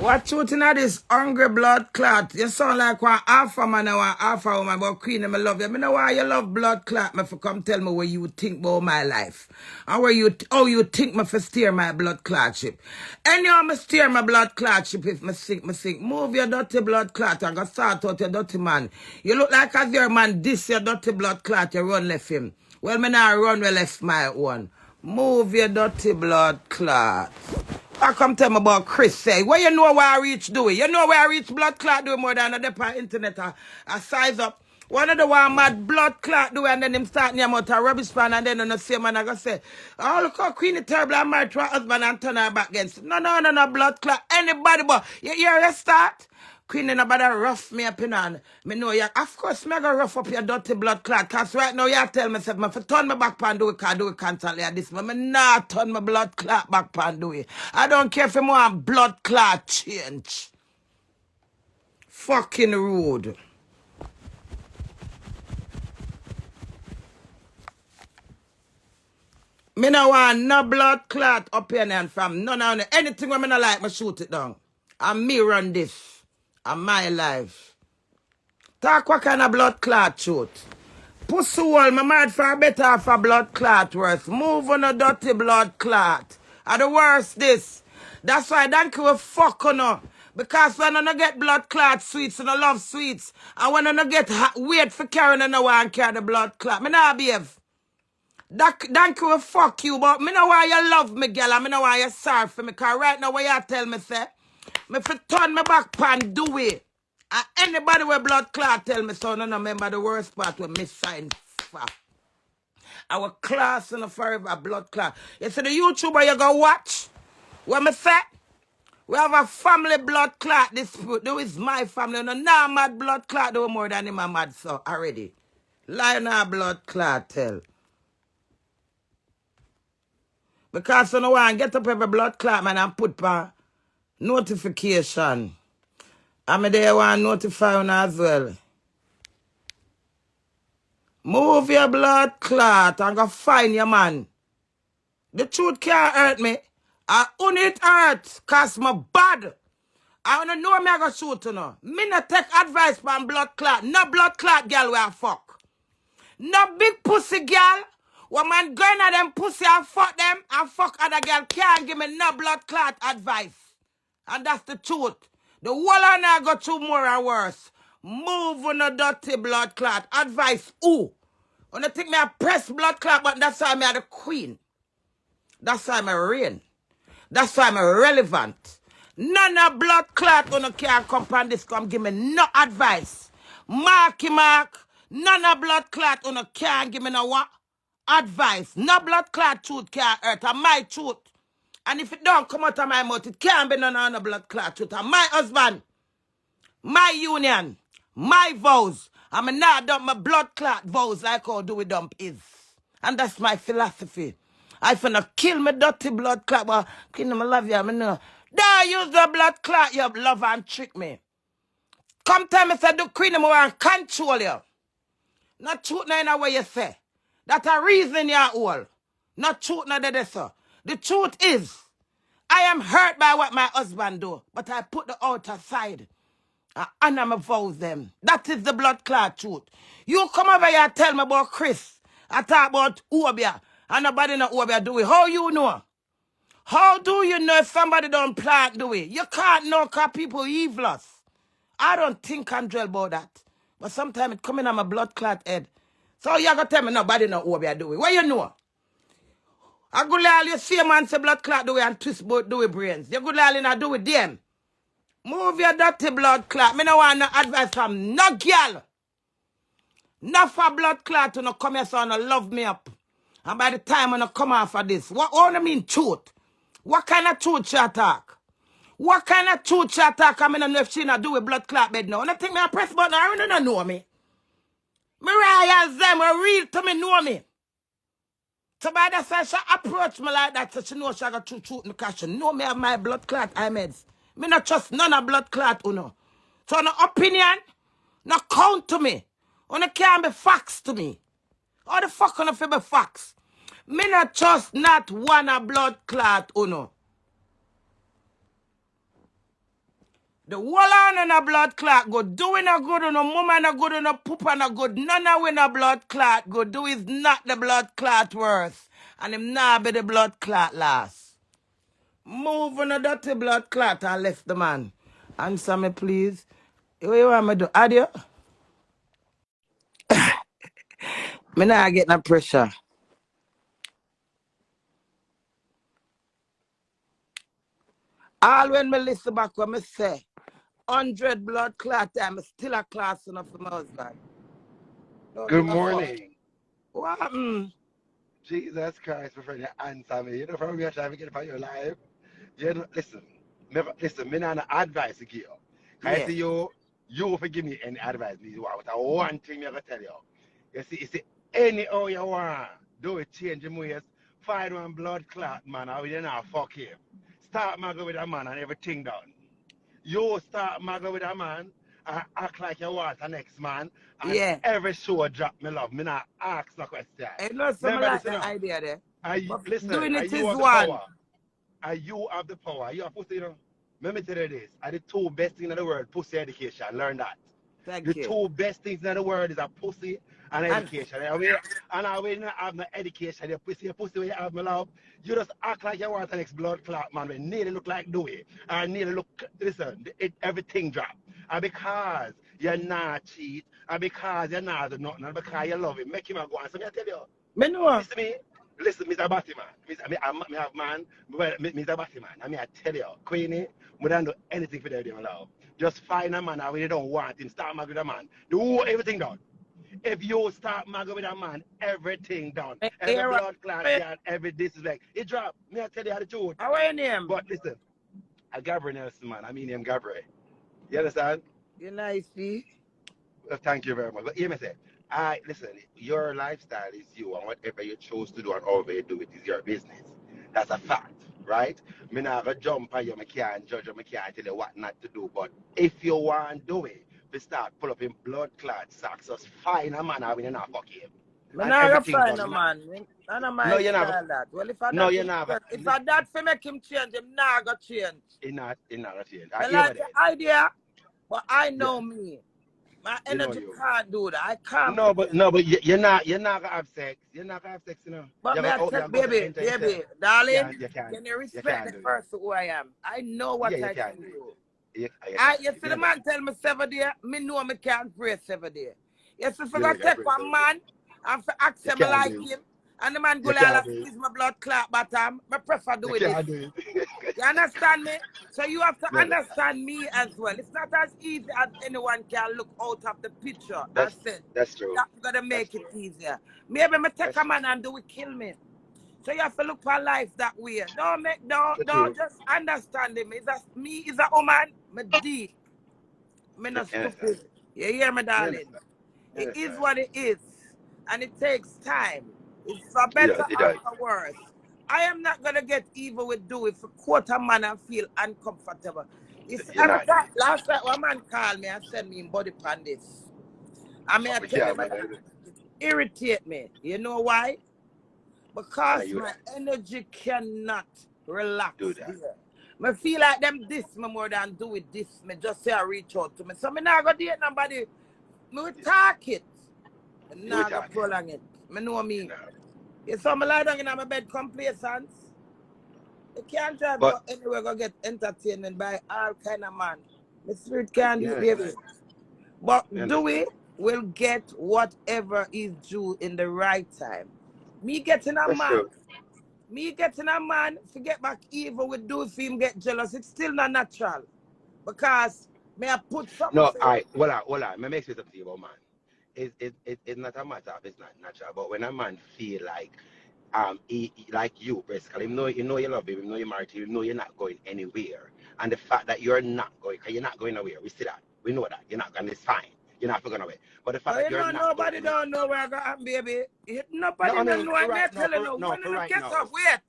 What truth in this hungry blood clot? You sound like one alpha man and one alpha woman, but Queenie, I love you. I know why you love blood clot, me for come tell me what you think about my life. And where you, how you think me for steer my blood clot ship. Anyhow, me steer my blood clot ship if me sink. Move your dirty blood clot and go start out your dirty man. You look like as your man, this your dirty blood clot, you run left him. Well, me now run well left my one. Move your dirty blood clot. I come tell me about Chris say, well, you know where I reach Dewey. You know where I reach blood clot Dewey more than a depot internet. I size up. One of the one mad blood clot Dewey and then him start near out a rubbish pan and then on the same man I go say, oh, look how Queenie terrible and married to her husband and turn her back against. No, blood clot. Anybody but you hear you start? Queenie nobody rough me up in on. Me know you, of course, me go rough up your dirty blood clot. Cause right now you tell me, say, me for turn my back pan do it, can do it constantly at this. Me not turn my blood clot back pan do it. I don't care if you want blood clot change. Fucking rude. Me no want no blood clot up here and from none of anything when me no like, me shoot it down. And me run this. And my life. Talk what kind of blood clot shoot. Pussy wall, my married for a better for blood clot worse. Move on a dirty blood clot. And the worst this. That's why thank you fuck on her. Because when I get blood clot sweets and I love sweets. And when I get wait for carrying and I want to carry the blood clot. Me not behave. Thank you fuck you. But me know why you love me, girl. And me know why you sorry for me. Because right now what you tell me say. Me fi turn my back pan do it. And anybody with blood clot tell me so, no remember the worst part when me sign for. Our class in a forever blood clot. You see the YouTuber you go watch? What me say? We have a family blood clot dispute. This is my family. No, now mad blood clot do more than him a mad so already. Lion blood clot tell. Because you know one get up every blood clot man and put pa notification. I'm there want to notify you as well. Move your blood clot and go find your man. The truth can't hurt me. I only it hurt cause my bad. I wanna know me I go shoot you know. Me not take advice from blood clot. No blood clot girl where I fuck. No big pussy girl. When man going at them pussy and fuck them and fuck other girl can't give me no blood clot advice. And that's the truth. The whole of now go through more and worse. Move on a dirty blood clot. Advice who? When you think me a press blood clot, but that's why I'm the queen. That's why I'm reign. That's why I'm relevant. None of blood clot on can't come on this come give me no advice. Marky Mark. None of blood clot on can't give me no what? Advice. No blood clot truth can't hurt. And my truth. And if it don't come out of my mouth, it can't be none of the blood clot truth. And my husband, my union, my vows. I'm not dump my blood clot vows like how Dewey dump is. And that's my philosophy. I finna kill my dirty blood clot. But Queenie, I love you. I know. Don't use the blood clot, you love and trick me. Come tell me, say, do Queenie, I want to control you. Not truth in the way you say. That's a reason you're all. Not truth in the sir. The truth is, I am hurt by what my husband do, but I put the outer side. I honor my vows them. That is the blood clot truth. You come over here and tell me about Chris. I talk about Obia. And nobody know Obia do it. How you know? How do you know if somebody don't plant do it? You can't know because people evilous. I don't think I'm drill about that. But sometimes it coming on my blood clot head. So you gonna tell me nobody know Obia do it. What you know? I go lal you see a man say blood clot do it and twist both do it brains. You go lal in a do it them. Move your dirty blood clot. Me no want no advice from no girl. No for blood clot to no come here so no love me up. And by the time when I come off of this, what do you mean truth? What kind of truth you talk? What kind of truth you talk? I mean, I know if she not do with blood clot bed now. And I think me a press button, I don't know me. Me royals them are real to me know me. So by the time she approach me like that, so she know she got truth because she know me have my blood clot meds. Me not trust none of blood clot, uno. So no opinion, no count to me. Uno can't be facts to me. How the fuck uno fi be facts? Me not trust not one a blood clot, uno. The whole on in a blood clot good. Doing a good on a woman a good on a poop and a good. None of win a blood clot good. Do is not the blood clot worth. And him not be the blood clot last. Move on a dirty blood clot and left the man. Answer me please. What you want me to do? Adio? Me not get no pressure. All when me listen back when me say 100 blood clot time, me still a class enough for my husband. Good morning. What happened? Jesus Christ, my friend, you answer me. You know, from me, trying to get up on your life. You know, listen, me not no advice to give you. I see you forgive me any advice you want. But one thing I'm going to tell you. You see, anyhow you want, do it, change your ways, find one blood clot, man, or you not fuck him. Start maggo with a man and everything done. You start maggo with a man and act like you want the next man. And every show drop me love. Me not ask no question. I know some like the idea there. Listen, doing it is one. one. You have the power. You have pussy, you know. Let me tell you this. Are the two best things in the world, pussy education. Learn that. Thank you. The two best things in the world is a pussy and education. And I will not have no education. You pussy where you have my love. You just act like you want the next blood clot, man. We nearly look like Dewey. And nearly look, listen, everything drop. And because you're not cheat, and because you're not do nothing, and because you love him, make him go on. So I tell you, me know. Listen, Mr. Batman. I have man, Mr. Batman. I mean, I tell you, Queenie, we don't do anything for them, my love. Just find a man when you don't want him, start married with a man. Do everything done. If you start married with a man, everything done. Every blood clot, every this is like, it drop. Me, I tell you how the truth. How are your name? But listen, I Gabriel Nelson, man. I mean him Gabriel. You understand? You're nice, see? Well, thank you very much. But hear me say, listen, your lifestyle is you, and whatever you choose to do and however you do it is your business. That's a fact, right? Me not gonna jump on you, me can't judge you, me can't tell you what not to do. But if you want to do it, we start pull up in blood clot socks, just find a man when you're not fucking him. Me not gonna find a man. No, you're not. That. Well, if I no, you're not. If I that for make him change, him not gonna change. He not gonna change. I like the idea, but I know me. My energy can't do that. I can't. No, but you're not gonna have sex. You're not gonna have sex, you know. But baby, darling, can you respect the person who I am? I know what I can do. You see the man tell me 7 days, me know me can't pray 7 days. You see, if I take one man and for ask him like him, and the man go like squeeze my blood clot bottom, I prefer do it. You understand me? So you have to understand me as well. It's not as easy as anyone can look out of the picture. That's true. That's gonna make it easier. Maybe me take a man and do it kill me. So you have to look for life that way. Don't just understand him. Me is a woman, me deep. Me not stupid. You hear me, darling? It is what it is. And it takes time. It's for better or for worse. I am not gonna get evil with Dewey for quarter man and feel uncomfortable. Last night one man called me and sent me in body pan this. I mean, I tell him it irritate me. You know why? Because my energy cannot relax here. I feel like them diss me more than do it this. Me just say I reach out to me. So me not gonna date nobody. Me will talk it. Me not gonna prolong it. Me know me. You saw me lie down in my bed complacent. You can't just go anywhere go get entertainment by all kind of man. The spirit can't do it, baby. But Dewey will get whatever is due in the right time. Me getting a man, forget back evil with Dewey for him get jealous. It's still not natural. Because may I put something. No, hold on. Me make sense of the about man. It's not a matter of it's not natural, but when a man feel like he like you basically, you know you love him, you know you're married to him, you know you're not going anywhere, and the fact that you're not going, because you're not going nowhere, we see that, we know that you're not, and it's fine, you're not going away. But the fact that you're not nobody don't know where I got, baby. Nobody don't know. I'm telling you, when you get up, wait.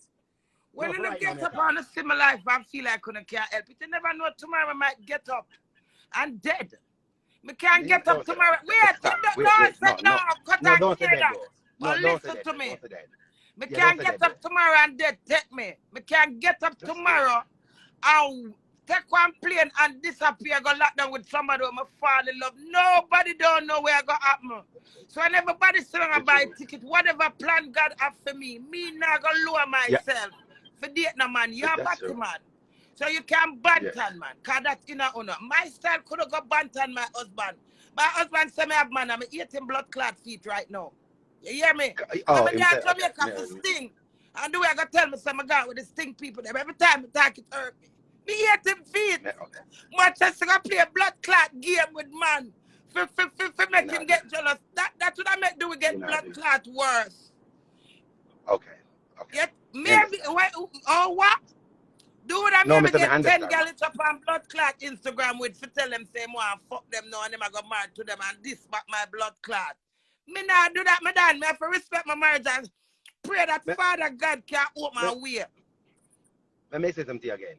When you get up on a similar life, I feel like I can't help it. You never know tomorrow I might get up and dead. We can't get up tomorrow. Wait, cut and hear that. But listen to me. We can't get up tomorrow and dead take me. We can't get up tomorrow and take one plane and disappear, go lock down with somebody who I fall in love. Nobody don't know where I go happen. So when everybody say I buy a ticket, whatever plan God have for me not gonna lower myself for date no man. You're a batty man. So you can bantan man. Cause that's in a honor. My style could have got bantan my husband. My husband say me have man, I'm eating blood clot feet right now. You hear me? I'm in Jamaica for sting. And the way I got tell me some guy with the sting people them every time I talk it hurt me. Me hate him feet. Much as I play a blood clot game with man. For make him get jealous. That's what I make do we get blood clot worse. Okay. Yet maybe what? Do what I mean, get 10 gallons up on blood clot Instagram with for tell them say more fuck them now and them I got married to them and this back my blood clot. Me not do that, me done. Me have to respect my marriage and pray that Father God can open my way. Let me say something again.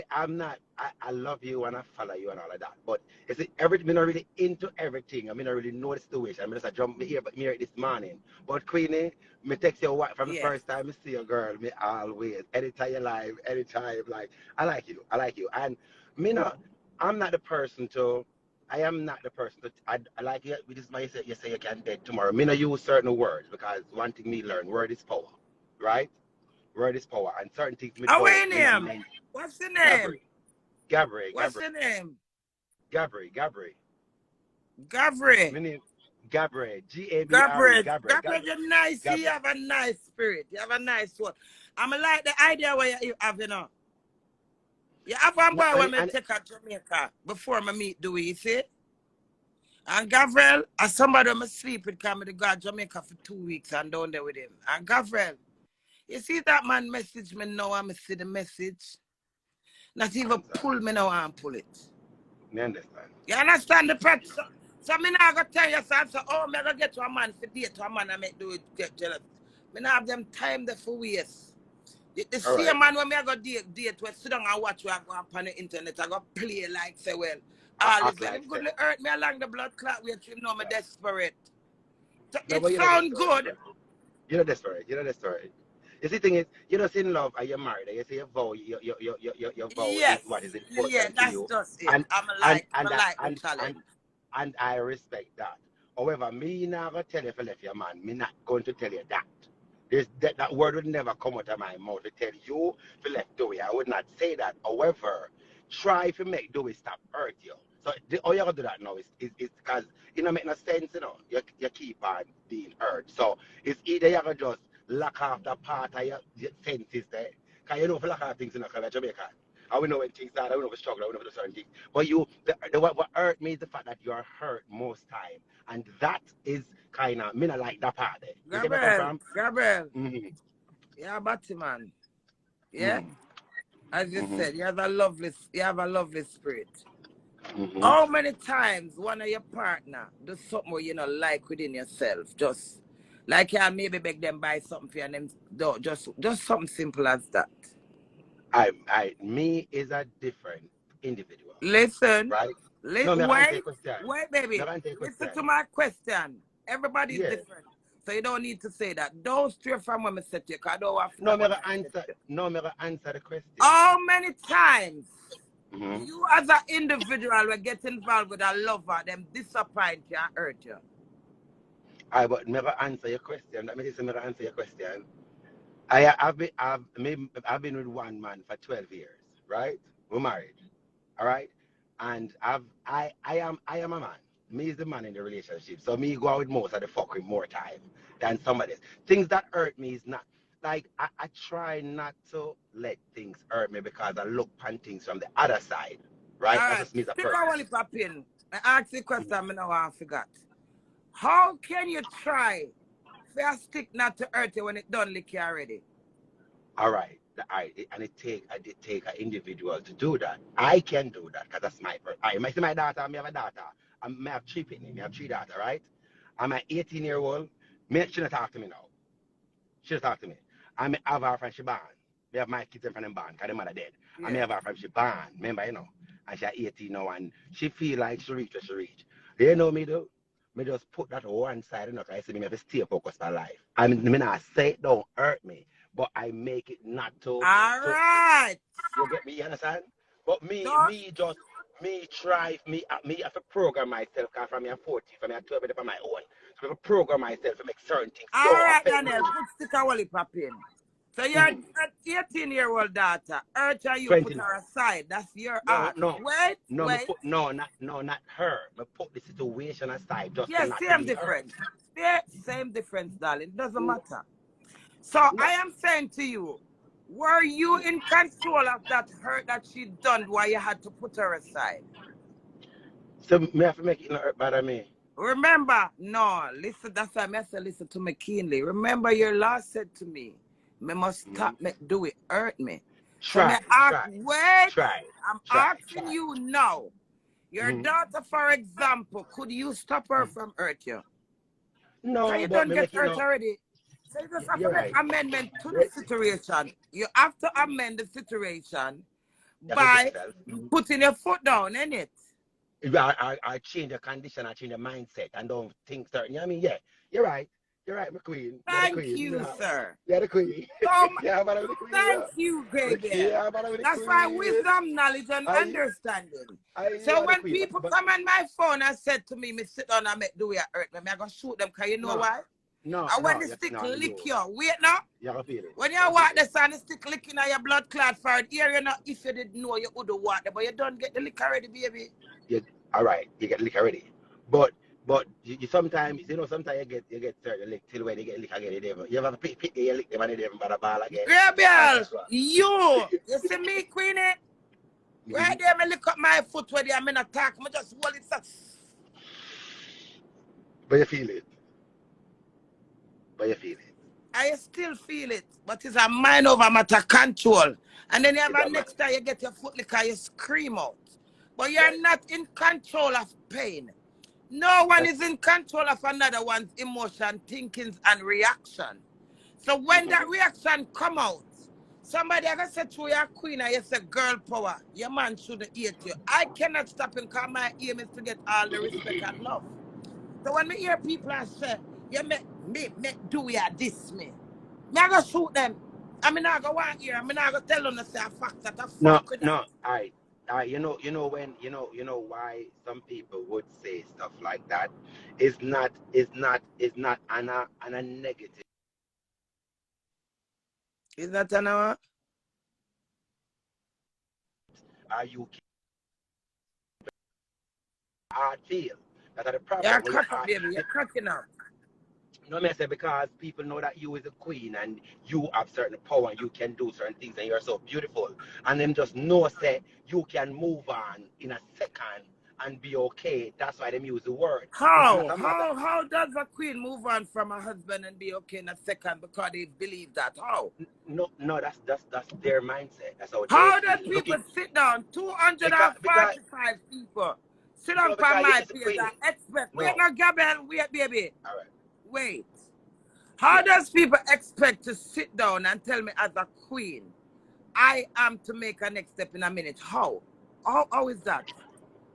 I love you and I follow you and all of that. But you see, me not really into everything. I mean, I really know the situation. I mean, just jump me here, but me this morning. But Queenie, me text you from the first time I see your girl. Me always, anytime you live, anytime, like, I like you. And me not, I'm not the person to, I am not the person to, I like you. This is why you say you can date tomorrow. Me not use certain words because one thing me learn, word is power, right? Word is power, and certain things me don't. Name? What's the name? Gabri. What's the name? Gabri. My name Gabri. Gabri. Gabri, you're nice. Gabri. You have a nice spirit. You have a nice one. I'm like the idea where you have, you know. You have one boy when I take out Jamaica before I meet Dewey, you see? And Gabriel, as somebody when I sleep with, come to go to Jamaica for 2 weeks and down there with him. And Gabriel, you see that man message me now and I see the message. Not even pull me now and pull it. You understand? You understand the pet? So me not gonna tell you son, so I'm gonna get to a man for date to a man and make do it get jealous. Me not have them time there for waste. The same man when me go date where sit down and watch where I go up on the internet, I go play like say well. All this like good hurt me along the blood clot where you know me desperate. So no, it sound good. You're not desperate. You see, the thing is, you're not in love and you're married. And you say your vow, your vow is what is important to you. That's just it. And I respect that. However, me not gonna tell you if you left your man. Me not going to tell you that. That word would never come out of my mouth to tell you if you left Dewey. I would not say that. However, try to make Dewey stop hurt you. So all you gotta do that now is because it don't make no sense, you know. You keep on being hurt. So it's either you gotta just lock off that part of your senses there. Because you know if you lock off things in Jamaica. I will know when things start, I will know if struggle, I will know if certain things. But what hurt me is the fact that you are hurt most time. And that is kind of, me not like that part there. Gabriel. Yeah, Batman. Yeah? As you said, you have a lovely spirit. How many times one of your partner do something where you not like within yourself? Just like you maybe beg them buy something for you and them do just something simple as that. Me is a different individual. Listen. Right? Wait, baby. Listen to my question. Everybody's different. So you don't need to say that. Don't stray from when I said you, because I don't have to. No, me answer the question. How many times you as an individual will get involved with a lover, them disappoint you and hurt you? I would never answer your question. Let me just never answer your question. I've been with one man for 12 years, right? We're married, all right? And I am a man. Me is the man in the relationship. So me go out with most of the fucking more time than somebody else. Things that hurt me is not like I try not to let things hurt me because I look on things from the other side, right? All That's just me as a person. I ask the question, I know I forgot. How can you try for a stick not to hurt you when it done lick you already? All right. And it take an individual to do that. I can do that because that's my person. I see my daughter, I have a daughter. I have 3 Queenie, I have 3 daughters, right? I'm an 18-year-old. She don't talk to me now. She don't talk to me. I have her from she born. We have my kids from them born because the mother dead. Yeah. I have her from she born. Remember, you know. And she's 18 now and she feel like she reach where she reach. You know me though? Me just put that one side, you know, because I see me have to stay focused for life. I mean, I say it don't hurt me, but I make it not to. All right. You get me? You understand? But me have to program myself because from me I'm 40, from me I'm 12 for my own. So I have to program myself to make certain things All don't right, affect Daniel, me. put stick a wally pop in. So your Mhm. 18-year-old daughter, urge her, you put 20. her aside. That's your No, art. no. No, me Wait. put not her. Me put the situation aside just to Yes, not to same be hurt. difference. Yeah, same difference, darling. Doesn't matter. So I No. am saying to you, were you in control of that hurt that she done while you had to put her aside? So me have to make it not hurt bad me. Remember, no, listen, that's why I say listen to me keenly. Remember your last said to me, me must Mm-hmm. stop me do it, hurt me. So me Try, ask, try, wait, try, I'm try, asking try. you now. Your Mm-hmm. daughter, for example, could you stop her from hurt you? Because No, you but don't me get make it hurt no. already. So you just have to You're make right. amendment to the situation. You have to amend the situation You forgive by yourself. Mm-hmm. putting your foot down, innit? I change the condition, I change the mindset, and don't think certain. You know what I mean? Yeah, you're right. You're right, my queen. You're the Thank queen. you, sir. You're the queen. So, Yeah, I'm the queen. thank Yeah. you, baby. Yeah, I'm the That's why queen. wisdom, knowledge, and I, understanding. you So are the when queen. people But come on my phone and said to me sit down and make Dewey hurt me, I'm going to shoot them because you know no, why? no, And when no, the yes, stick no, no, lick you. you, wait now. You have to feel it. When you You have to feel walk it. the sun, the stick licking at your blood clot for it. Here, you know, if you didn't know, you would have walked there, but you don't get the lick already, baby. You, all right, you get lick already. But you sometimes sometimes you get certain lick till when you get lick again you ever pick you lick them and they never bother ball again. And Rebel, guess what? you see me, Queenie? Mm-hmm. Right there, me lick up my foot where I'm in attack. Me just hold it. But you feel it. But you feel it. I still feel it, but it's a mind over matter control. And then you have It's a a man. next time you get your foot lick and you scream out. But you're Right. not in control of pain. No one That's is in control of another one's emotion, thinkings, and reaction. So when that reaction come out, somebody ever said to your queen and you say girl power, your man shouldn't hate you. I cannot stop him because my aim is to get all the respect and love. So when me hear people and say, you make do ya this me. Me I go shoot them. I mean I go want here. I mean I go tell them to say a fact that I no, fuck with that. no. I you know why some people would say stuff like that. It's not on a negative. Is that an hour? Are you heart feel? That's the You're problem where your cut up, heart. baby. You're cutting up. No, me say because people know that you is a queen and you have certain power and you can do certain things and you're so beautiful. And them just know say you can move on in a second and be okay. That's why them use the word. It's not How? a matter. How does a queen move on from a husband and be okay in a second because they believe that? How? No, that's their mindset. That's how they How does feel. people sit down? Because 245 people sit down no, for because you my is a page queen. and expect. Wait, No. no, Gabriel, wait, baby. All right. Wait. How Yeah. does people expect to sit down and tell me as a queen, I am to make a next step in a minute? How? How is that?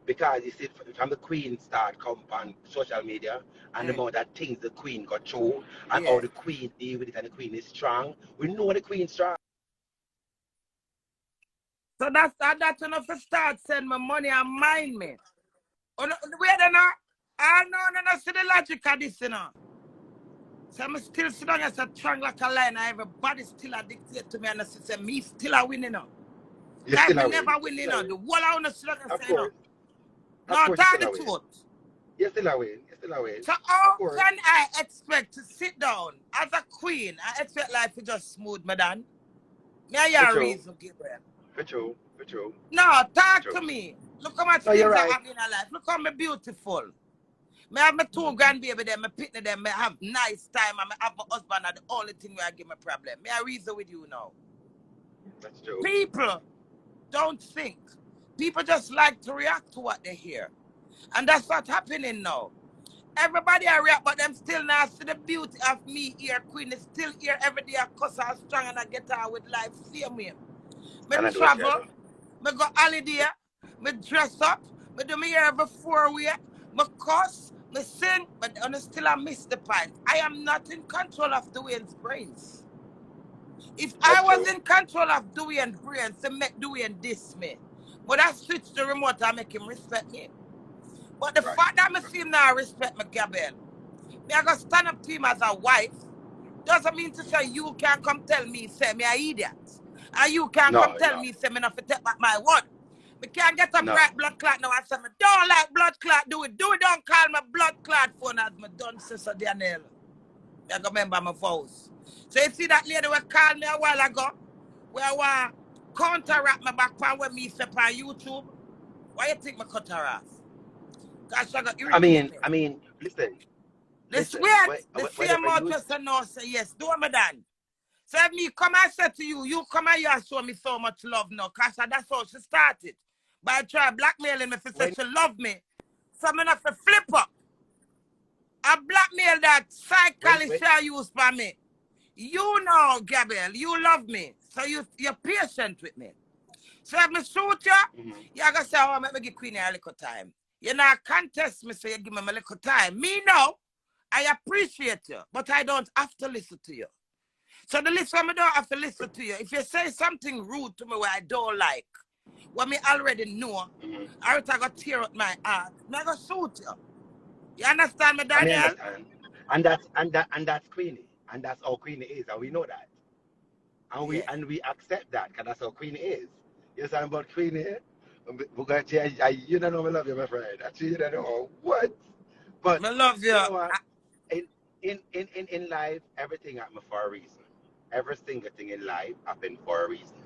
Because you see, from the Queen start come on social media and the Eh, amount that things the Queen got through and how yeah. the Queen deal with it and the Queen is strong. We know the Queen strong. So that's enough to start send me money and mind me. Oh, no, wait, no. I no, see the logic of this, you know. So I'm still sit down as a strong like a lion, and everybody still a dictate to me, and I say, me still a winning, you know. You Because still me a never win. You win, you still a know. win. The whole I want to sit down and Of say, you know. course. Of No, course you tell still the a win. truth. You still a win. You still a win. So Of how course. can I expect to sit down as a queen and expect life to just smooth, madam? Me I For hear a true. reason, Gabriel. For true. For true. No, For talk to true. me. Look how much No, you're things are right. happening in our life. Look how me beautiful. Me have my two grandbaby them, me pitney them, me have nice time, and me have my husband are the only thing where I give me problem. Me I reason with you now. That's true. People don't think. People just like to react to what they hear. And that's what's happening now. Everybody I react, but them still now see the beauty of me here, Queen is still here every day. I cuss her strong and I get her with life. Same way. Me And I do what you travel, do. me go holiday, me dress up, me do me hair every 4 weeks, me cuss, me sing, but still I miss the point. I am not in control of Dwayne's brains. If I That's was true. in control of Dwayne's brains, to make Dwayne diss me. But I switch the remote and make him respect me. But the Right. fact that I see him now respect me, Gabriel, me I go stand up to him as a wife, doesn't mean to say you can't come tell me, say me an idiot. And you can't come No, tell no, me, say me not to take back my word. Me can't get a no. bright blood clot now and say me don't like blood clot, do it. Do it, don't call me blood clot phone as me done, Sister Danielle. I go remember my vows. So you see that lady who called me a while ago, where I want counteract my back pan when me step on YouTube. Why you think me cut her off? Because she got irritate me. I mean, listen, This listen. weird, the same Whatever mouth you, person no say yes, do me done. So if me come and say to you, you come and you and show me so much love now. Cause that's how she started. By trying blackmailing me for say when she love me. So I'm not to flip up. I blackmail that psychically when she use for me. You know, Gabriel, you love me. So you're patient with me. So if me shoot you, mhm. you're going to say, oh, let me give Queenie a little time. You know, contest me, so you give me a little time. Me, no. I appreciate you, but I don't have to listen to you. So the listen, I don't have to listen to you. If you say something rude to me where I don't like, what me already know, I got to tear up my heart, I'm going to shoot you. You understand me, I mean, Daniel? understand, and that's Queenie, and that's how Queenie is, and we know that, Yeah. and we accept that, because that's how Queenie is. You understand about Queenie? We got you don't know I love you, my friend. Actually, you don't know what, but I love you. you know what? In in life, everything happens for a reason. Every single thing in life happens for a reason.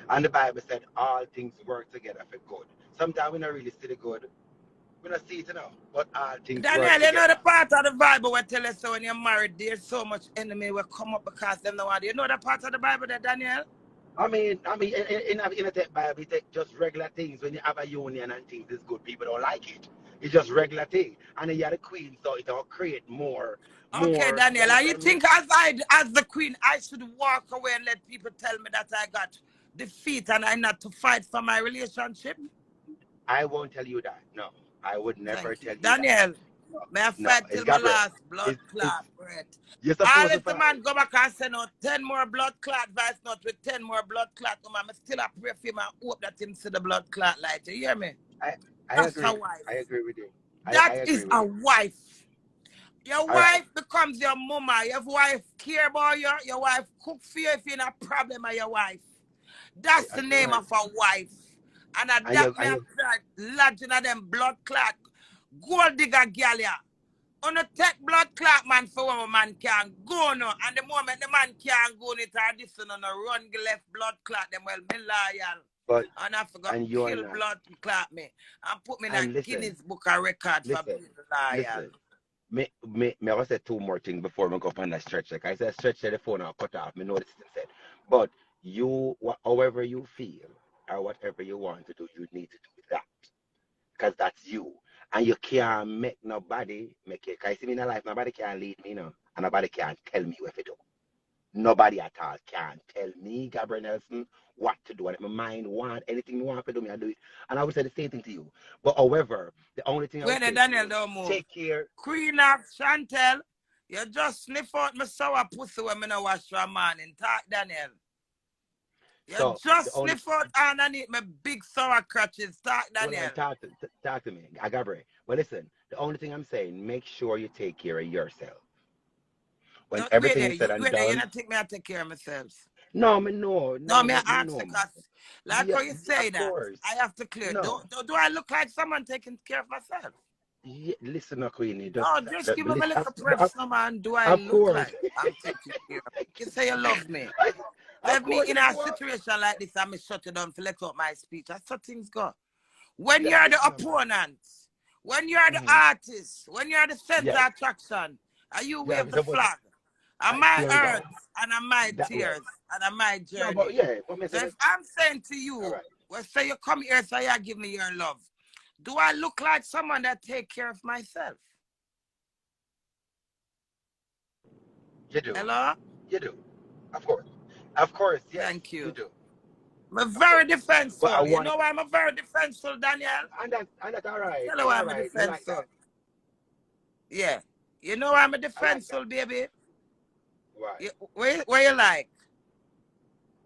And the Bible said all things work together for good. Sometimes we don't really see the good. We don't see it enough. But all things work Daniel, you know the together. part of the Bible where tell us so when you're married, there's so much enemy will come up because them no want. You know that part of the Bible there, Daniel? In a tech Bible, it take just regular things. When you have a union and things is good, people don't like it. It's just regular thing. And then you're the queen, so it'll create Okay, you Daniel, you understand me? think as the queen, I should walk away and let people tell me that I got defeat and I not to fight for my relationship? I won't tell you that. No, I would never Thank you. tell you that. Daniel, No, may I no, fight it's till my Gabriel. last blood It's clot breath? you're All supposed to if the fight. man go back and say no 10 more blood clot vice not with 10 more blood clot, no man, I still a pray for him and hope that him see the blood clot light. You hear me? I I That's a agree. wife. I agree with you. I That agree is with a you. wife. Your All right. wife becomes your mama. Your wife care about you. Your wife cook for you if you're in a problem with your wife. That's the You're name right. of a wife. And And that you me and a you try lodging of them blood clot. Gold digger gal ya. On a take blood clot man for one man can go no. And the moment the man can't go it or this on a run left blood clot them well me loyal. but And I forgot and you're kill not. blood clot me. And put me in a And listen, Guinness Book of Record for listen, being loyal. listen. Me I will say two more things before we go up on that stretch. Like I said, stretch the phone I'll cut off. Me know this is said. But however you feel or whatever you want to do, you need to do that. Because that's you. And you can't make nobody make it. Because see me in life, nobody can lead me, no. And nobody can tell me what to do. Nobody at all can tell me, Gabriel Nelson, what to do. And if my mind want anything you want to do, me, I do it. And I would say the same thing to you. But however, the only thing I When would the say to Daniel you, don't move. take care. Queen of Chantel, you just sniff out my sour pussy when I no wash your man in talk, Daniel. You So the just only sniff out underneath my big sour crutches, talk, well, then Daniel. talk to me, Gabriel. But listen, the only thing I'm saying, make sure you take care of yourself. When No, wait everything there, is said and wait there, you done, don't think me I take care of myself. no, me no, No, no, me I me ask no. because like Yeah, how you say of that, course. I have to clear. No. Do I look like someone taking care of myself? Yeah, listen, no, Queenie, No, just give me a little press, no man. Do I of look course. like I'm taking care of? You say you love me. So Of if me course in you a do. situation like this, I'm shut it down to let out my speech. That's how things go. When Yeah, you're the listen, man. opponent, when you're the Hmm. artist, when you're the center Yes. attraction, and you Yeah, wave the so, but flag, and my there we go. earth, and my That way. tears, and my No, but journey. yeah, what me So say if that? I'm saying to All you, right. well, say you come here, say you give me your love. Do I look like someone that take care of myself? You do. Hello? You do. Of course. Of course, yes, Thank you you. do. I'm Of very course. But I defensive. You want know why I'm very defensive, Daniel? and that's all right. Tell you That's why all I'm right. Me like defensive. that. Yeah. You know why I'm I like that. defensive, baby? Why? Where you like?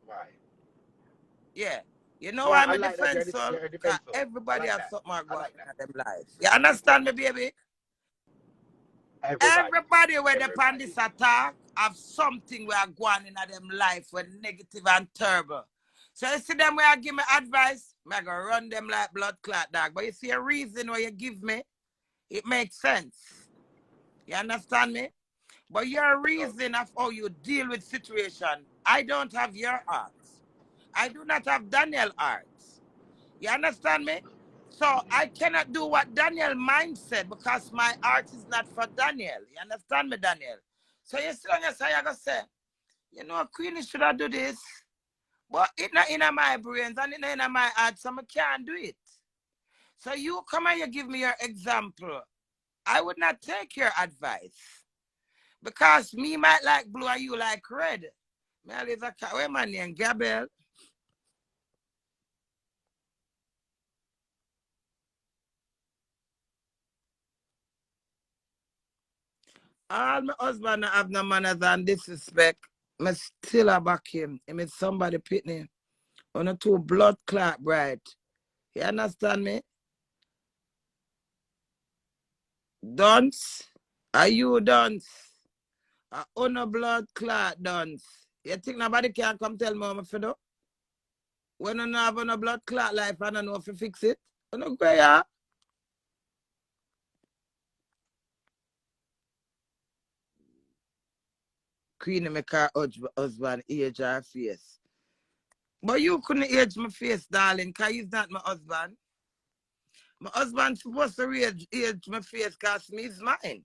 Why? Yeah. You know Yeah, why I I'm like that. defensive? You're Because defensive. I everybody like has that. something I going like in that. them lives. You understand me, baby? Everybody. Everybody where they on Everybody. this attack have something we are going in them life when negative and terrible. So you see them where I give me advice, I go run them like blood clot dog. But you see a reason why you give me, it makes sense. You understand me? But your reason of how you deal with situation, I don't have your heart. I do not have Daniel heart. You understand me? So I cannot do what Daniel mind said because my heart is not for Daniel. You understand me, Daniel? So you see, as I gotta say, you know, Queenie should have do this, but it's not in my brains and it's not in my heart, so I can't do it. So you come and you give me your example. I would not take your advice because me might like blue and you like red. Me always a cat. Where my name? Gabriel. All my husband have no manners and disrespect. Me still a back him. He made somebody pitney on a two blood clot bride. You understand me? Dunce? Are you dunce? On a blood clot dunce. You think nobody can come tell me what I do? When I have on a blood clot life and I know if you fix it, I don't go ya. Queenie make her husband age her face. But you couldn't age my face, darling, because he's not my husband. My husband's supposed to age my face because he's mine.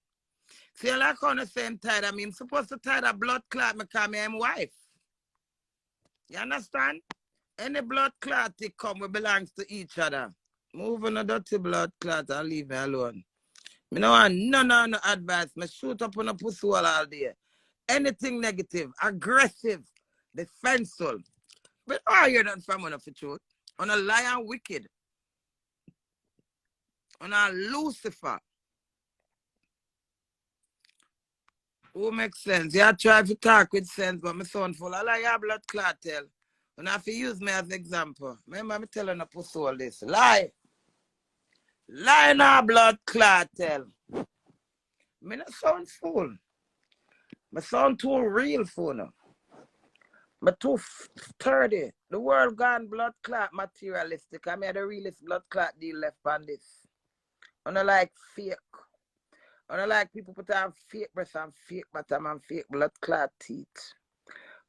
Feel like on the same time, I mean, I'm supposed to tie that blood clot because I'm wife. You understand? Any blood clot that come, we belongs to each other. Move on a dirty blood clot and leave me alone. Me no want no advice. Me shoot up on a pussy wall all day. Anything negative, aggressive, defensive. But I hear that from one of the truth. On a lion wicked. On a Lucifer. Who makes sense? You try to talk with sense, but my son full of lie, blood clot tell. And if you use me as an example, remember me telling a pussy all this. Lie. Lie now, blood clot tell. Me not sound fool. Me sound too real fool now. Me too sturdy. The world gone blood clot materialistic. I made the realest blood clot deal left on this. I don't like fake. I don't like people put on fake breath and fake bottom and fake blood clot teeth.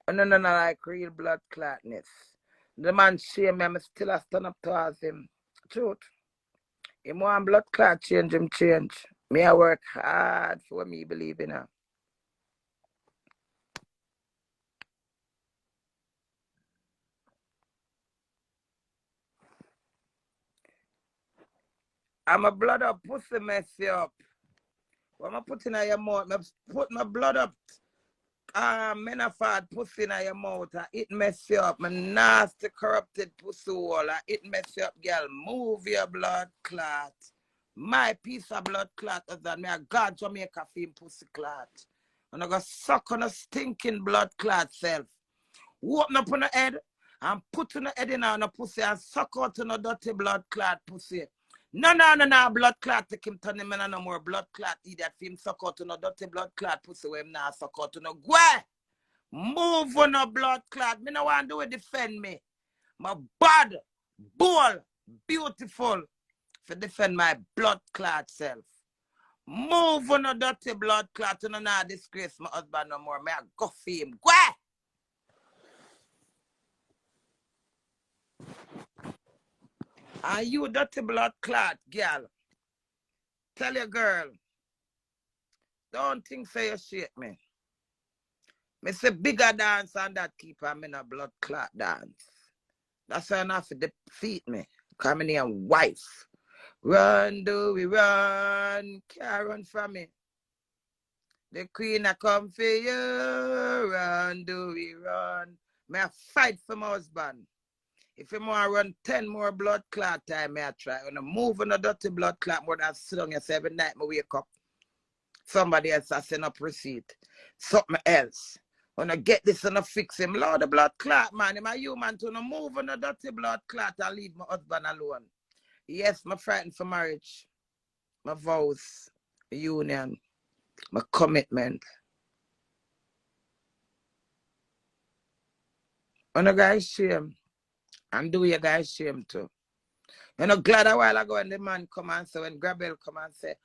I don't like real blood clotness. The man shame me, I still a stand up towards him. Truth. Him want blood clot change, him change. Me I work hard for what me believe in her. I'm a blood up pussy mess you up. What am I putting in your mouth? I put my blood up. Menafat pussy in your mouth. It mess you up. My nasty corrupted pussy wall. It mess you up, girl. Move your blood clot. My piece of blood clot is that me a God Jamaica film pussy clot. And I go suck on a stinking blood clot self. Open up on the head and put on the head in on a pussy and suck out on a dirty blood clot pussy. No, blood clot take him turn him in no more blood clot idiot for him suck out on a dirty blood clot pussy where him now suck out on a go. Move on a blood clot. Me no want to do it defend me. My bad, bold, beautiful to defend my blood clot self. Move on a dirty blood clot and not disgrace my husband no more. Me I go for him. Go. And you dirty blood clot, girl. Tell your girl, don't think say you shake me. Me say bigger dance and that keep him in a blood clot dance. That's why enough to defeat me. Coming here wife. Run, do we run? Can't run from me. The queen I come for you. Run, do we run? May I fight for my husband. If you want to run 10 more blood clot time, may I try. When I move on a dirty blood clot more than sit on yourself every night, I wake up. Somebody else has sent up receipt. Something else. Wanna get this and fix him. Lord, the blood clot, man. I'm a human to no move on the dirty blood clot and leave my husband alone. Yes, I'm frightened for marriage. My vows, my union, my commitment. And the guys shame. And do you guys shame too. You know, glad a while ago when the man come and say, when Grabel come and say,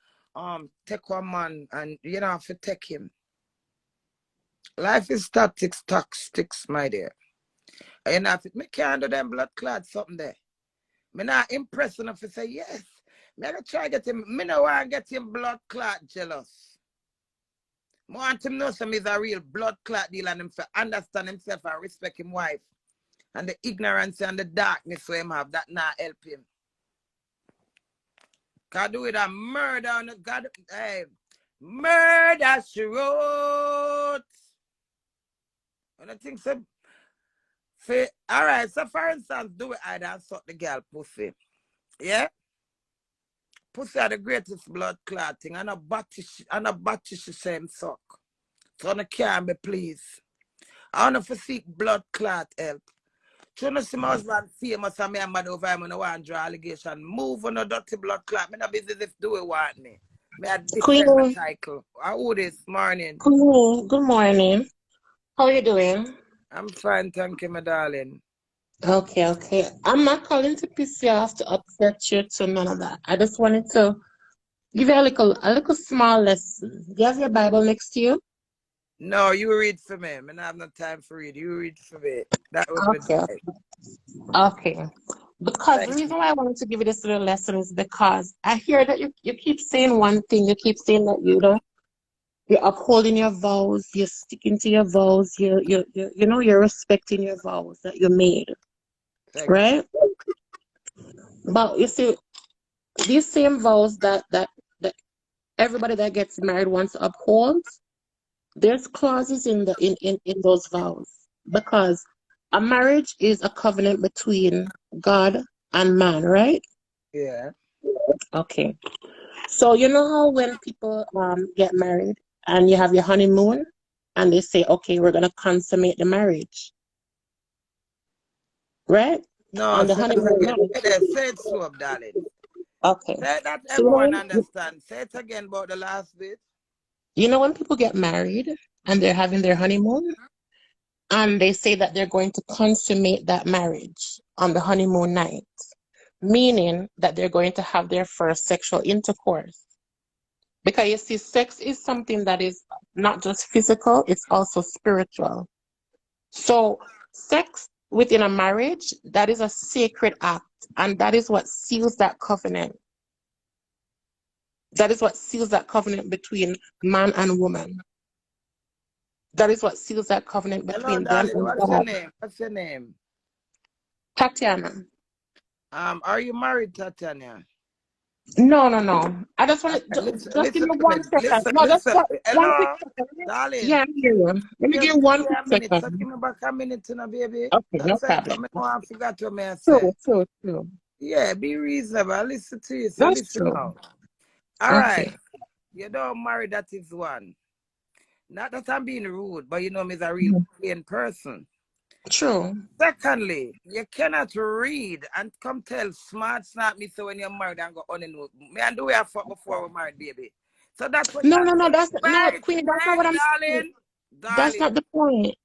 take one man and you don't have to take him. Life is tactics, my dear. And you know, if me can't do them blood clot something there. Me not impressed enough to say yes. Me gonna try get him. Me no want get him blood clot jealous. I want him know some is a real blood clot deal and him for understand himself and respect him wife. And the ignorance and the darkness we him have, that not help him. Cause do it a murder on the God. Hey, murder she wrote. And I think so. Say, all right, so for instance, do it either and suck the girl pussy. Yeah? Pussy are the greatest blood clotting and a batty she same suck. So I can't be pleased. I want to seek blood clot help. You know, see my husband famous and me and mad over him and I want to draw allegation. Move on a dirty blood clot. Me not busy if do it want me. Me a defend my Queenie, title. How this morning? Queenie, good morning. How are you doing? I'm fine, thank you, my darling. Okay. I'm not calling to piss you off to upset you to none of that. I just wanted to give you a little small lesson. Do you have your Bible next to you? No, you read for me. I don't have no time for read. You read for me. That would be Okay, nice. okay. Because the Thank you. reason why I wanted to give you this little lesson is because I hear that you keep saying one thing. You keep saying that you're upholding your vows, you're sticking to your vows, you're respecting your vows that you made, Thank you. right? But you see, these same vows that everybody that gets married wants to uphold, there's clauses in those vows because a marriage is a covenant between God and man, right? Yeah. Okay. So you know how when people get married and you have your honeymoon and they say, okay, we're gonna consummate the marriage, right? No, On the say that honeymoon. again. Say it slow, darling. Okay. Say that So everyone understand. Say it again about the last bit. you know when people get married and they're having their honeymoon and they say that they're going to consummate that marriage on the honeymoon night, meaning that they're going to have their first sexual intercourse. Because you see, sex is something that is not just physical, it's also spiritual. So, sex within a marriage, that is a sacred act, and that is what seals that covenant. That is what seals that covenant between man and woman. That is what seals that covenant Hello, between them darling. and What's your God. name? What's your name? Tatiana. Are you married, Tatiana? No. I just want to just give Listen me to me. 1 second. No, just Listen. one quick Hello, second. Yeah, darling. I'm here. Let me Give give you one me quick a minute. So second. give me back a minute to know, baby. Okay, no That's it. I problem. mean, I forgot what I say. True. Yeah, be reasonable. Listen to you. So That's listen true. now. All right. Okay. You don't marry, that is one. Not that I'm being rude, but you know me as a real Mhm. plain person. True. Secondly, you cannot read and come tell smart snap me so when you're married and go on and me and do we have fuck before we're married, baby. So that's what you have No. to That's no, wait, Queenie. That's not what I'm saying. darling. That's not Darling. the point.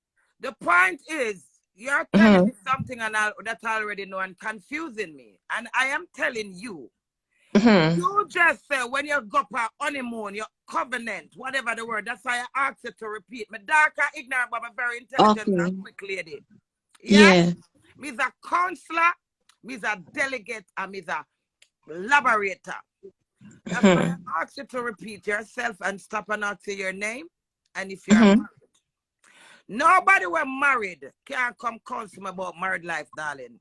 The point is you're telling Mm-hmm. me something that I already know and confusing me. And I am telling you. Mm-hmm. You just say when you go for honeymoon, your covenant, whatever the word, that's why I asked you to repeat. Me dark and ignorant, but I'm very intelligent and Okay. quick lady. Yes? Yeah. Me's a counselor, me's a delegate, and me's a laborator. That's why Mm-hmm. I asked you to repeat yourself and stop and ask you your name. And if you're Mm-hmm. married. Nobody when married can come counsel me about married life, darling.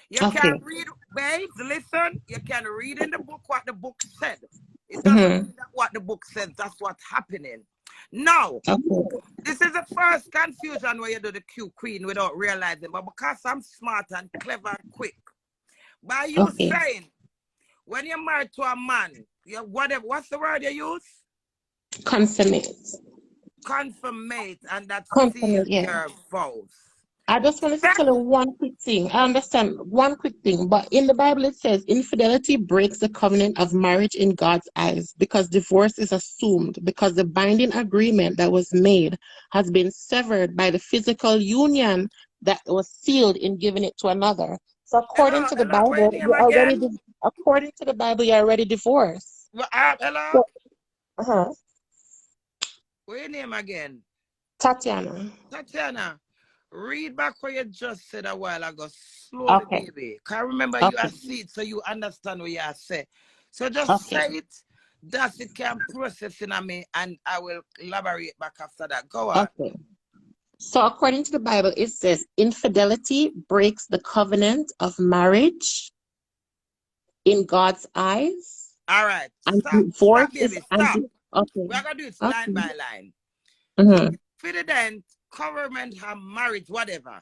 You can Okay. read, babes, listen, you can read in the book what the book said. It doesn't Mm-hmm. mean that what the book says, that's what's happening. Now, Okay. this is the first confusion where you do the Q queen without realizing, but because I'm smart and clever and quick, by you Okay. saying, when you're married to a man, you whatever, what's the word you use? Consummate. confirmate and that seal Confirmate, yeah. your vows. I just wanted to tell you one quick thing. I understand one quick thing, but in the Bible it says infidelity breaks the covenant of marriage in God's eyes because divorce is assumed, because the binding agreement that was made has been severed by the physical union that was sealed in giving it to another. So Hello, hello, what's your name again? according to the Bible, you're already divorced. Hello? So, uh-huh. What's your name again? Tatiana. Tatiana, read back what you just said a while ago. Slowly, Okay. baby. Can remember you Okay. are see it so you understand what you are saying. So just Okay. say it. That it can process in me and I will elaborate back after that. Go on. Okay. So according to the Bible, it says infidelity breaks the covenant of marriage in God's eyes, All right. and Stop, divorce is baby. Stop. okay. We're gonna do it line Okay. by line. Mm-hmm. For the then government have marriage, whatever.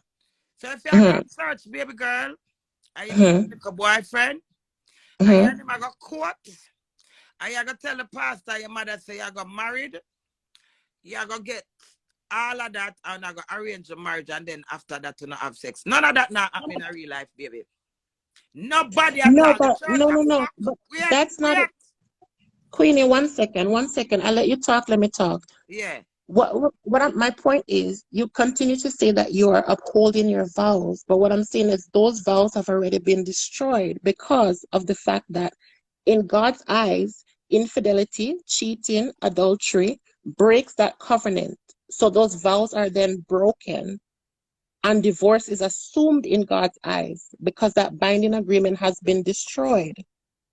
So if you're Mm-hmm. going to church, baby girl, and you need Mm-hmm. a boyfriend, and Mm-hmm. you got court, and you got to tell the pastor your mother say you got married, you got to get all of that and I got arrange a marriage and then after that to not have sex. None of that now happen in real life, baby. Nobody at No, all. The but church no, of no, no. fuck. But Wait, that's not wait. it. Queenie, 1 second, 1 second. I'll let you talk. Let me talk. Yeah. My point is, you continue to say that you are upholding your vows, but what I'm saying is those vows have already been destroyed because of the fact that in God's eyes, infidelity, cheating, adultery breaks that covenant. So those vows are then broken, and divorce is assumed in God's eyes because that binding agreement has been destroyed.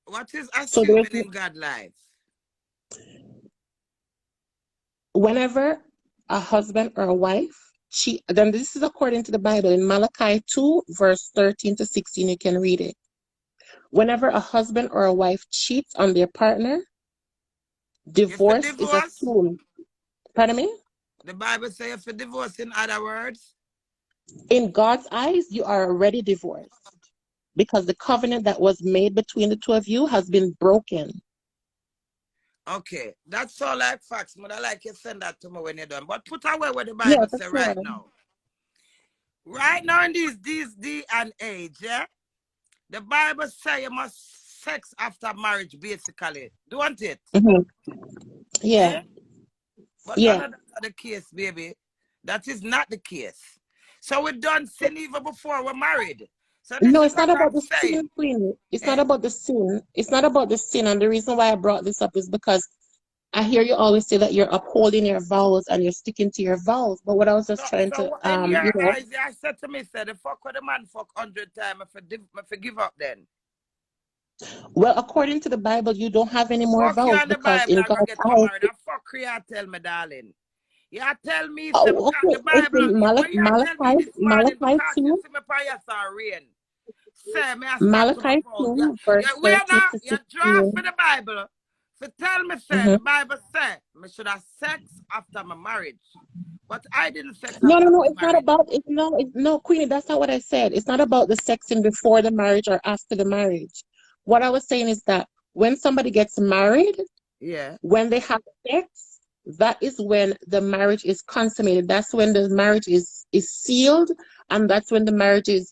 What is So there's assuming in God's life? whenever a husband or a wife cheat, then this is according to the Bible in Malachi 2, verse 13 to 16, you can read it. Whenever a husband or a wife cheats on their partner, If you divorce is divorce, assumed. Pardon me? the Bible says if you divorce, in other words. In God's eyes, you are already divorced because the covenant that was made between the two of you has been broken. Okay, that's all like facts. But I like you send that to me when you're done. But put away what the Yeah, Bible for say sure. right now. Right now in this D and age, yeah, the Bible say you must sex after marriage, basically. Don't it? Mm-hmm. Yeah. Eh? But none Yeah. of that the case, baby. That is not the case. So we done sin even before we're married. So this No, is it's what not about I'm the sin, saying. Queenie. It's not Eh? about the sin. It's not about the sin. And the reason why I brought this up is because I hear you always say that you're upholding your vows and you're sticking to your vows. But what I was just trying to, So in your eyes, you said to me, said the fuck with the man fuck 100 times if I give up then. well, according to the Bible, you don't have any more Fuck you vows and the because Bible, in I go God's get you married. eyes, And fuck you, tell me, darling. You tell me, say, oh, because okay, the it's Bible, in when you tell me this morning, Malachi because you 2, see me by your rain. Say, me I stand to my Malachi phone. 2, verse Wait 13 now, to you draw for 16. the Bible. So tell me, say, Mm-hmm. the Bible say, me should have sex after my marriage. But I didn't sex No, no, after no, my it's not marriage. about it. No, no, Queenie, that's not what I said. It's not about the sexing before the marriage or after the marriage. What I was saying is that when somebody gets married, Yeah. when they have sex, that is when the marriage is consummated. That's when the marriage is sealed, and that's when the marriage is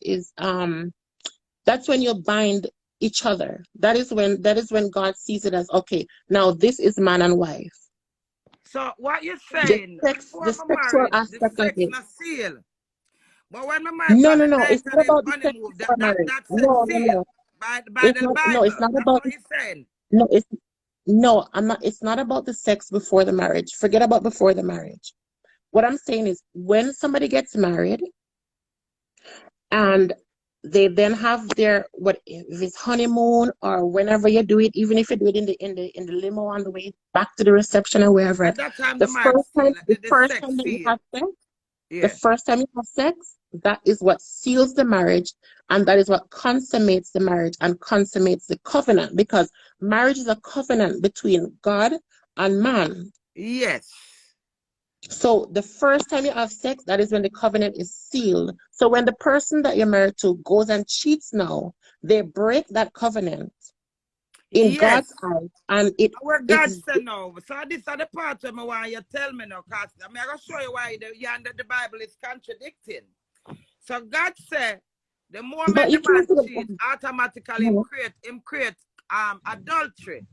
that's when you bind each other. That is when God sees it as okay, now this is man and wife. So what you're The saying, the before my sexual marriage, the aspect of sex it. not seal. But when my married No, on no, the no. night It's of not the about the sex honeymoon, before marriage. that sex No, no, seal no. by It's the not. No, it's Bible. not That's about. what he's saying. No, it's no. I'm not. It's not about the sex before the marriage. Forget about before the marriage. What I'm saying is, when somebody gets married and they then have their what if it's honeymoon or whenever you do it, even if you do it in the limo on the way back to the reception or wherever, At that time, the the marriage first time seal, the the first sex time that you seal. have sex. The Yeah. first time you have sex, that is what seals the marriage, and that is what consummates the marriage and consummates the covenant, because marriage is a covenant between God and man. Yes. So the first time you have sex, that is when the covenant is sealed. So when the person that you're married to goes and cheats now, they break that covenant. in God's Yes. eyes, and it Where God it's said no. So this is the part where I want you to tell me now, because I'm going to show you why the Bible is contradicting. So God said, the but moment you the can't man see cheats, the automatically Mhm. him create adultery.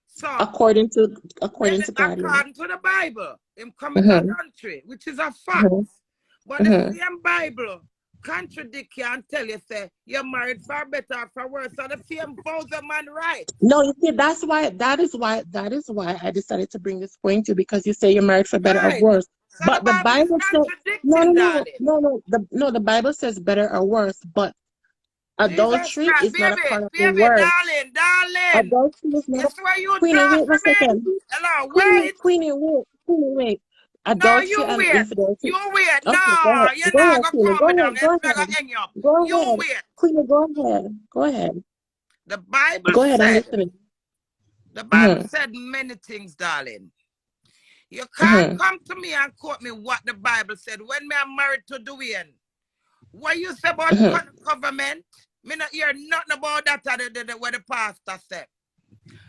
So according to God, yeah. according to the Bible, him commit Mm-hmm. adultery, which is a fact. Mm-hmm. But the Mm-hmm. same Bible contradict you and tell you, say, you're married for better or for worse. So the same vows a man right. No, you see, that is why I decided to bring this point to, because you say you're married for better or Right. worse. So the But the Bible is Bible says no, contradicting, no, no, darling. no, no. The Bible says better or worse, but Jesus adultery Christ, is not a baby, part of the baby, worst. darling. Adultery is not a It's where you Queenie, draw wait for one me. second. Hello, Queenie, wait. Queenie, wait. Queenie, wait. No, you Adultery and wait. infidelity. You wait. No, Okay, go ahead. you're Go not ahead, going to Queenie. calm Go me down. ahead. Go It's not going ahead. to hang you up. Go You ahead. wait. Queenie, go ahead. Go ahead. The Bible Go ahead, I'm said, listening. the Bible Mm-hmm. said many things, darling. You can't Mm-hmm. come to me and quote me what the Bible said. When me am married to Dewey, what you say about Mm-hmm. government, me not hear nothing about that what the pastor said.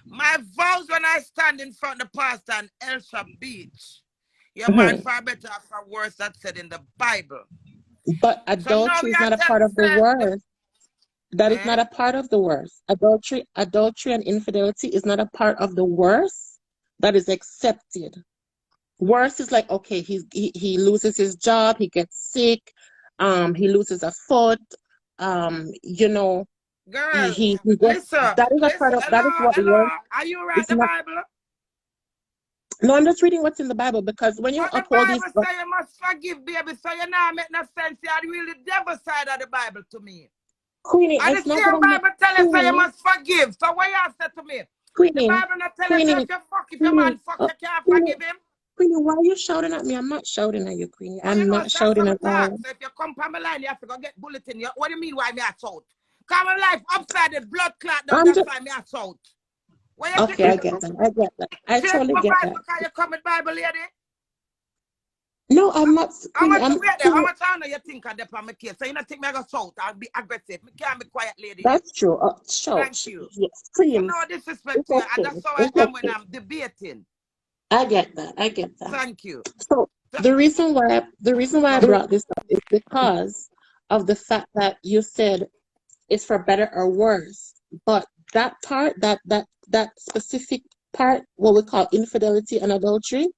My vows when I stand in front of the pastor on Elsha Beach, you're married Mm-hmm. for better or for worse, that's said in the Bible. But So now adultery we is are not a telling part of the worst. That is eh? not a part of the worst. Adultery and infidelity is not a part of the worst that is accepted. Worse is like, okay, he loses his job, he gets sick, he loses a foot, you know, Girl, he goes. listen, That is a part of that is what worse. are you right It's the not. Bible? No, I'm just reading what's in the Bible, because when you But the uphold these, Bible say you must forgive, baby, so you now make no sense. You really devil side of the Bible to me. Queenie, And the it's not that same I'm not. Bible tell you say you Queenie, must forgive. So what you say to me? The Queenie, Bible not tell you say Queenie, if your Queenie, man fuck, you can't Queenie, forgive him. Queenie, why are you shouting at me? I'm not shouting at you, Queenie. So you I'm know, not that's shouting some at talk. all. So if you come from my line, you have to go get bulletin. What do you mean why me a shout? Come my life upside the blood clot down, I'm that's just why me a shout. What you okay. think? I get that. I get that. I Change totally my get voice that. because you come with Bible lady? No, I'm not, How Queenie. much I'm wait there? How Queenie. much honor you think I dep on my case? So you don't think me I go shout? I'll be aggressive. Me can't be quiet, lady. That's true. Thank Shout. you. Yes, So screams. no disrespect It's to you, and okay. that's how I It's am when okay. I'm debating. I get that. I get that. Thank you. So So, the reason why I okay. brought this up is because of the fact that you said it's for better or worse. But that part, that specific part, what we call infidelity and adultery,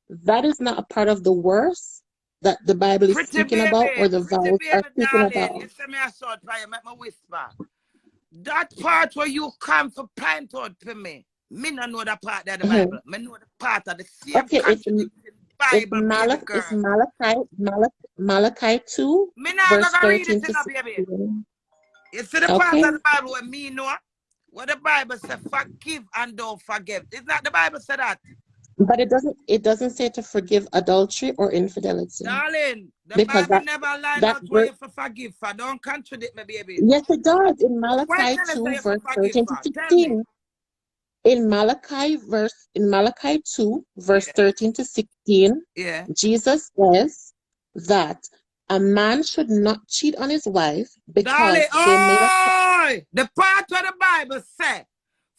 that is not a part of the worse that the Bible is speaking about or the Pretty vows are baby, speaking darling. about. You see me a short fire, make me whisper. That part where you come for point out to me no know the part of the Mhm. Bible. Me know the part of the same Okay, contradicting Bible, baby It's girl. Malachi 2, Me not verse gonna read 13 it to in a baby. 16. You see the part Okay? of the Bible where me know what the Bible says, forgive and don't forget. Is not the Bible say that? But it doesn't say to forgive adultery or infidelity. Darling, the Because Bible that never line that out where ver- you for forgive for. Don't contradict me, baby. yes, it does in Why Malachi tell us 2, you for verse forgive 13 to for? Tell me. 16. In Malachi 2, verse Yeah, 13 to 16, yeah. Jesus says that a man should not cheat on his wife Darling, because they made a oh, the part where the Bible say,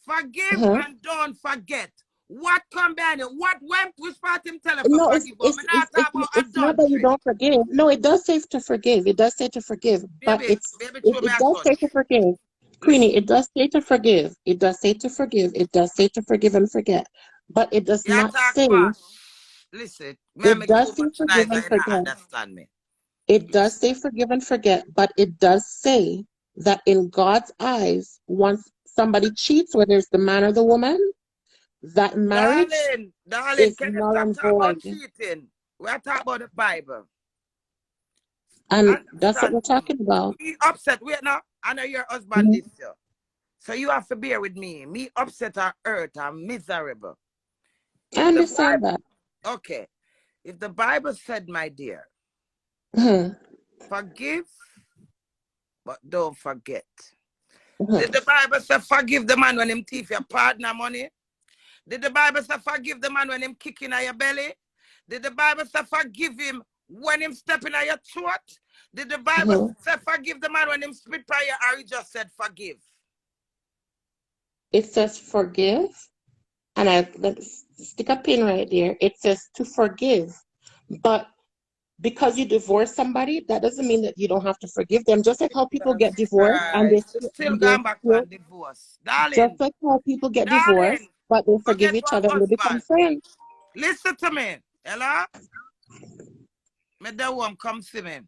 forgive uh and don't forget. What come behind it? What went which part him tell her for No, forgive? But me not talk about it's not that you adultery. don't forgive. No, it does say to forgive. It does say to forgive, but Baby, throw me it a does say to touch. forgive. Listen, Queenie, it does say to forgive. It does say to forgive. It does say to forgive and forget. But it does you not talk say, fast. Listen, me it make too does say much forgive noise and and you not forget. understand me. It does say forgive and forget, but it does say that in God's eyes, once somebody cheats, whether it's the man or the woman, that marriage Darling, is can you null stop and talking about void. cheating? We're talking about the Bible. And that's what Understand we're me. talking about. Me upset. Wait now. I know your husband Mhm. this year. So you have to bear with me. Me upset or hurt or miserable. I If the understand Bible, that. okay. If the Bible said, my dear, Mhm. forgive, but don't forget. Did Mhm. the Bible say forgive the man when him thief your partner money? Did the Bible say forgive the man when him kicking at your belly? Did the Bible say forgive him when him stepping at your throat? Did the Bible Mhm. say forgive the man when him spit by you, or he just said forgive? it says forgive, and let's stick a pin right there. It says to forgive, but because you divorce somebody, that doesn't mean that you don't have to forgive them. Just like how people Jesus get divorced and Christ. You still they're going back still, on divorce. just Darling, like how people get divorced, darling, but they go forgive get each one other and they become husband. friends. Listen to me. Hello? Me the one come see me.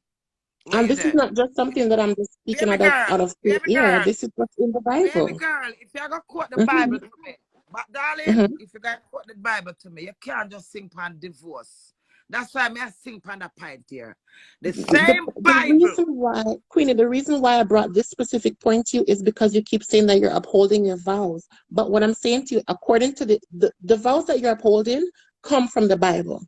Where And you this is there? not just something that I'm just speaking Baby girl, out of thin baby air. girl, This is what's in the baby Bible. girl, if you're going to quote the Hmm. Bible to me, but darling, Hmm. if you're going to quote the Bible to me, you can't just sing on divorce. That's why I sing on the point here. The same The Bible. reason why, Queenie, the reason why I brought this specific point to you is because you keep saying that you're upholding your vows. But what I'm saying to you, according to the vows that you're upholding come from the Bible.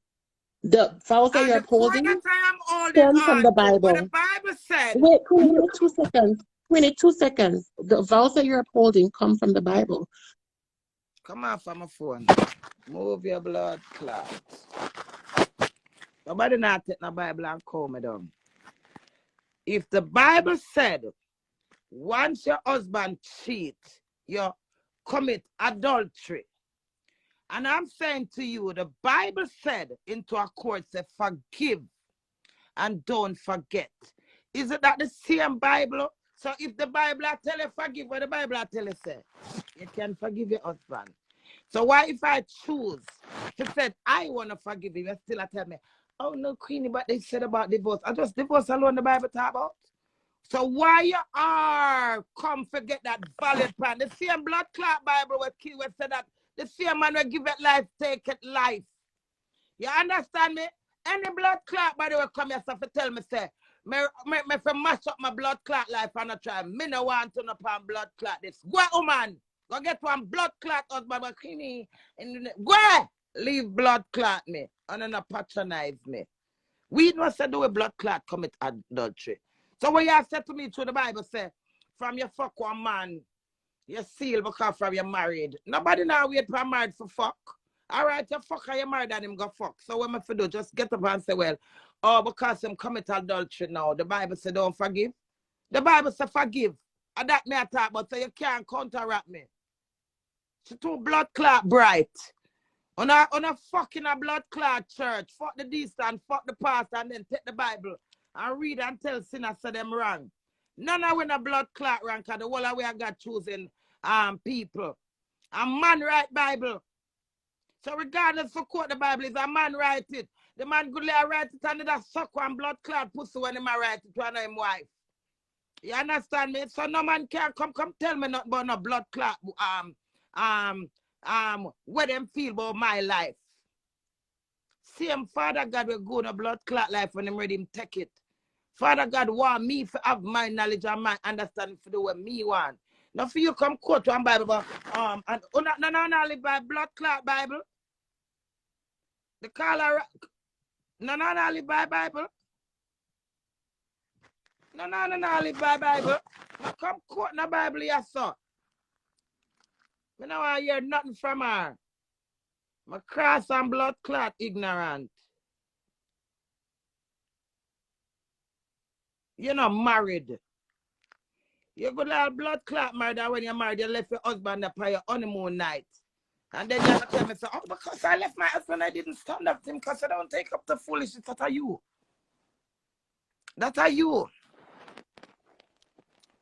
The vows that And you're the point upholding that I am holding come from on the to, what the Bible. Bible said, Wait, Queenie, give me 2 seconds. Queenie, 2 seconds. The vows that you're upholding come from the Bible. come off from my phone. Move your blood clots. Nobody not take the Bible and calm me down. If the Bible said, once your husband cheat, you commit adultery. And I'm saying to you, the Bible said into a court, say, forgive and don't forget. Is it that the same Bible? So if the Bible I tell you forgive, what the Bible I tell you say, you can forgive your husband. So why if I choose to say I want to forgive him, you still tell me, oh no, Queenie, but they said about divorce. I just divorce alone the Bible talk about. So why you are come forget that valid plan? The same blood clot Bible was said that the same man will give it life, take it life. You understand me? Any blood clot body will come here to tell me, say, me for mash up my blood clot life and I try. Me no want to know upon blood clot this. Go, woman. Go get one blood clot husband, but go, leave blood clot me. And not patronize me. We know say do a blood clot commit adultery. So when you have said to me through the Bible say, from your fuck one man, you seal because from you married. Nobody now wait for married for fuck. All right, you fuck and you married and him go fuck. So what am I do? Just get up and say, well, oh, because him commit adultery now. The Bible say don't forgive. The Bible say forgive. And that me I talk about, so you can't counteract me. She too blood clot bright. On a fucking a blood clot church, fuck the decent, fuck the pastor, and then take the Bible and read and tell sinners say them wrong. None of when a blood clot wrong, because the whole of we are God choosing people. A man write Bible. So regardless of what the Bible is, a man write it. The man could write it and that suck one blood clot pussy when he write it to his wife. You understand me? So no man can come tell me nothing about no blood clot what them feel about my life. Same Father God will go in a blood clot life when him ready him take it. Father God want me to have my knowledge and my understanding for the way me want. Now for you come quote one Bible, but and no live by blood clot Bible. The color no live by Bible. No live by Bible. Now come quote the Bible yes sir. Me no want hear nothing from her. My cross and blood clot ignorant. You're not married. You could have blood clot married when you're married, you left your husband up on your honeymoon night. And then you tell me, say, oh, because I left my husband, I didn't stand up to him because I don't take up the foolishness. That are you. That are you.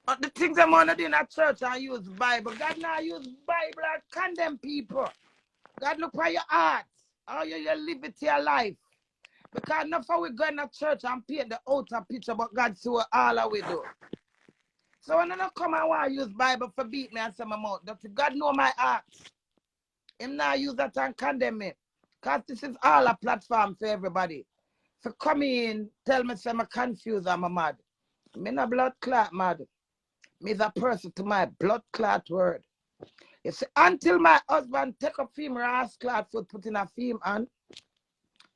But the things I'm going to do in a church and use Bible. God now use Bible and condemn people. God look for your heart. How you live it your life. Because enough how we go in a church and paint the outer picture, but God see what all we do. So when I don't come and want to use Bible for beat me and say my mouth, God know my heart. Him not use that and condemn me. Because this is all a platform for everybody. So come in, tell me say I'm confused, I'm mad. Me not blood clot mad. Me is a person to my blood clot word. You see, until my husband take up him ass clot foot, put in a film on,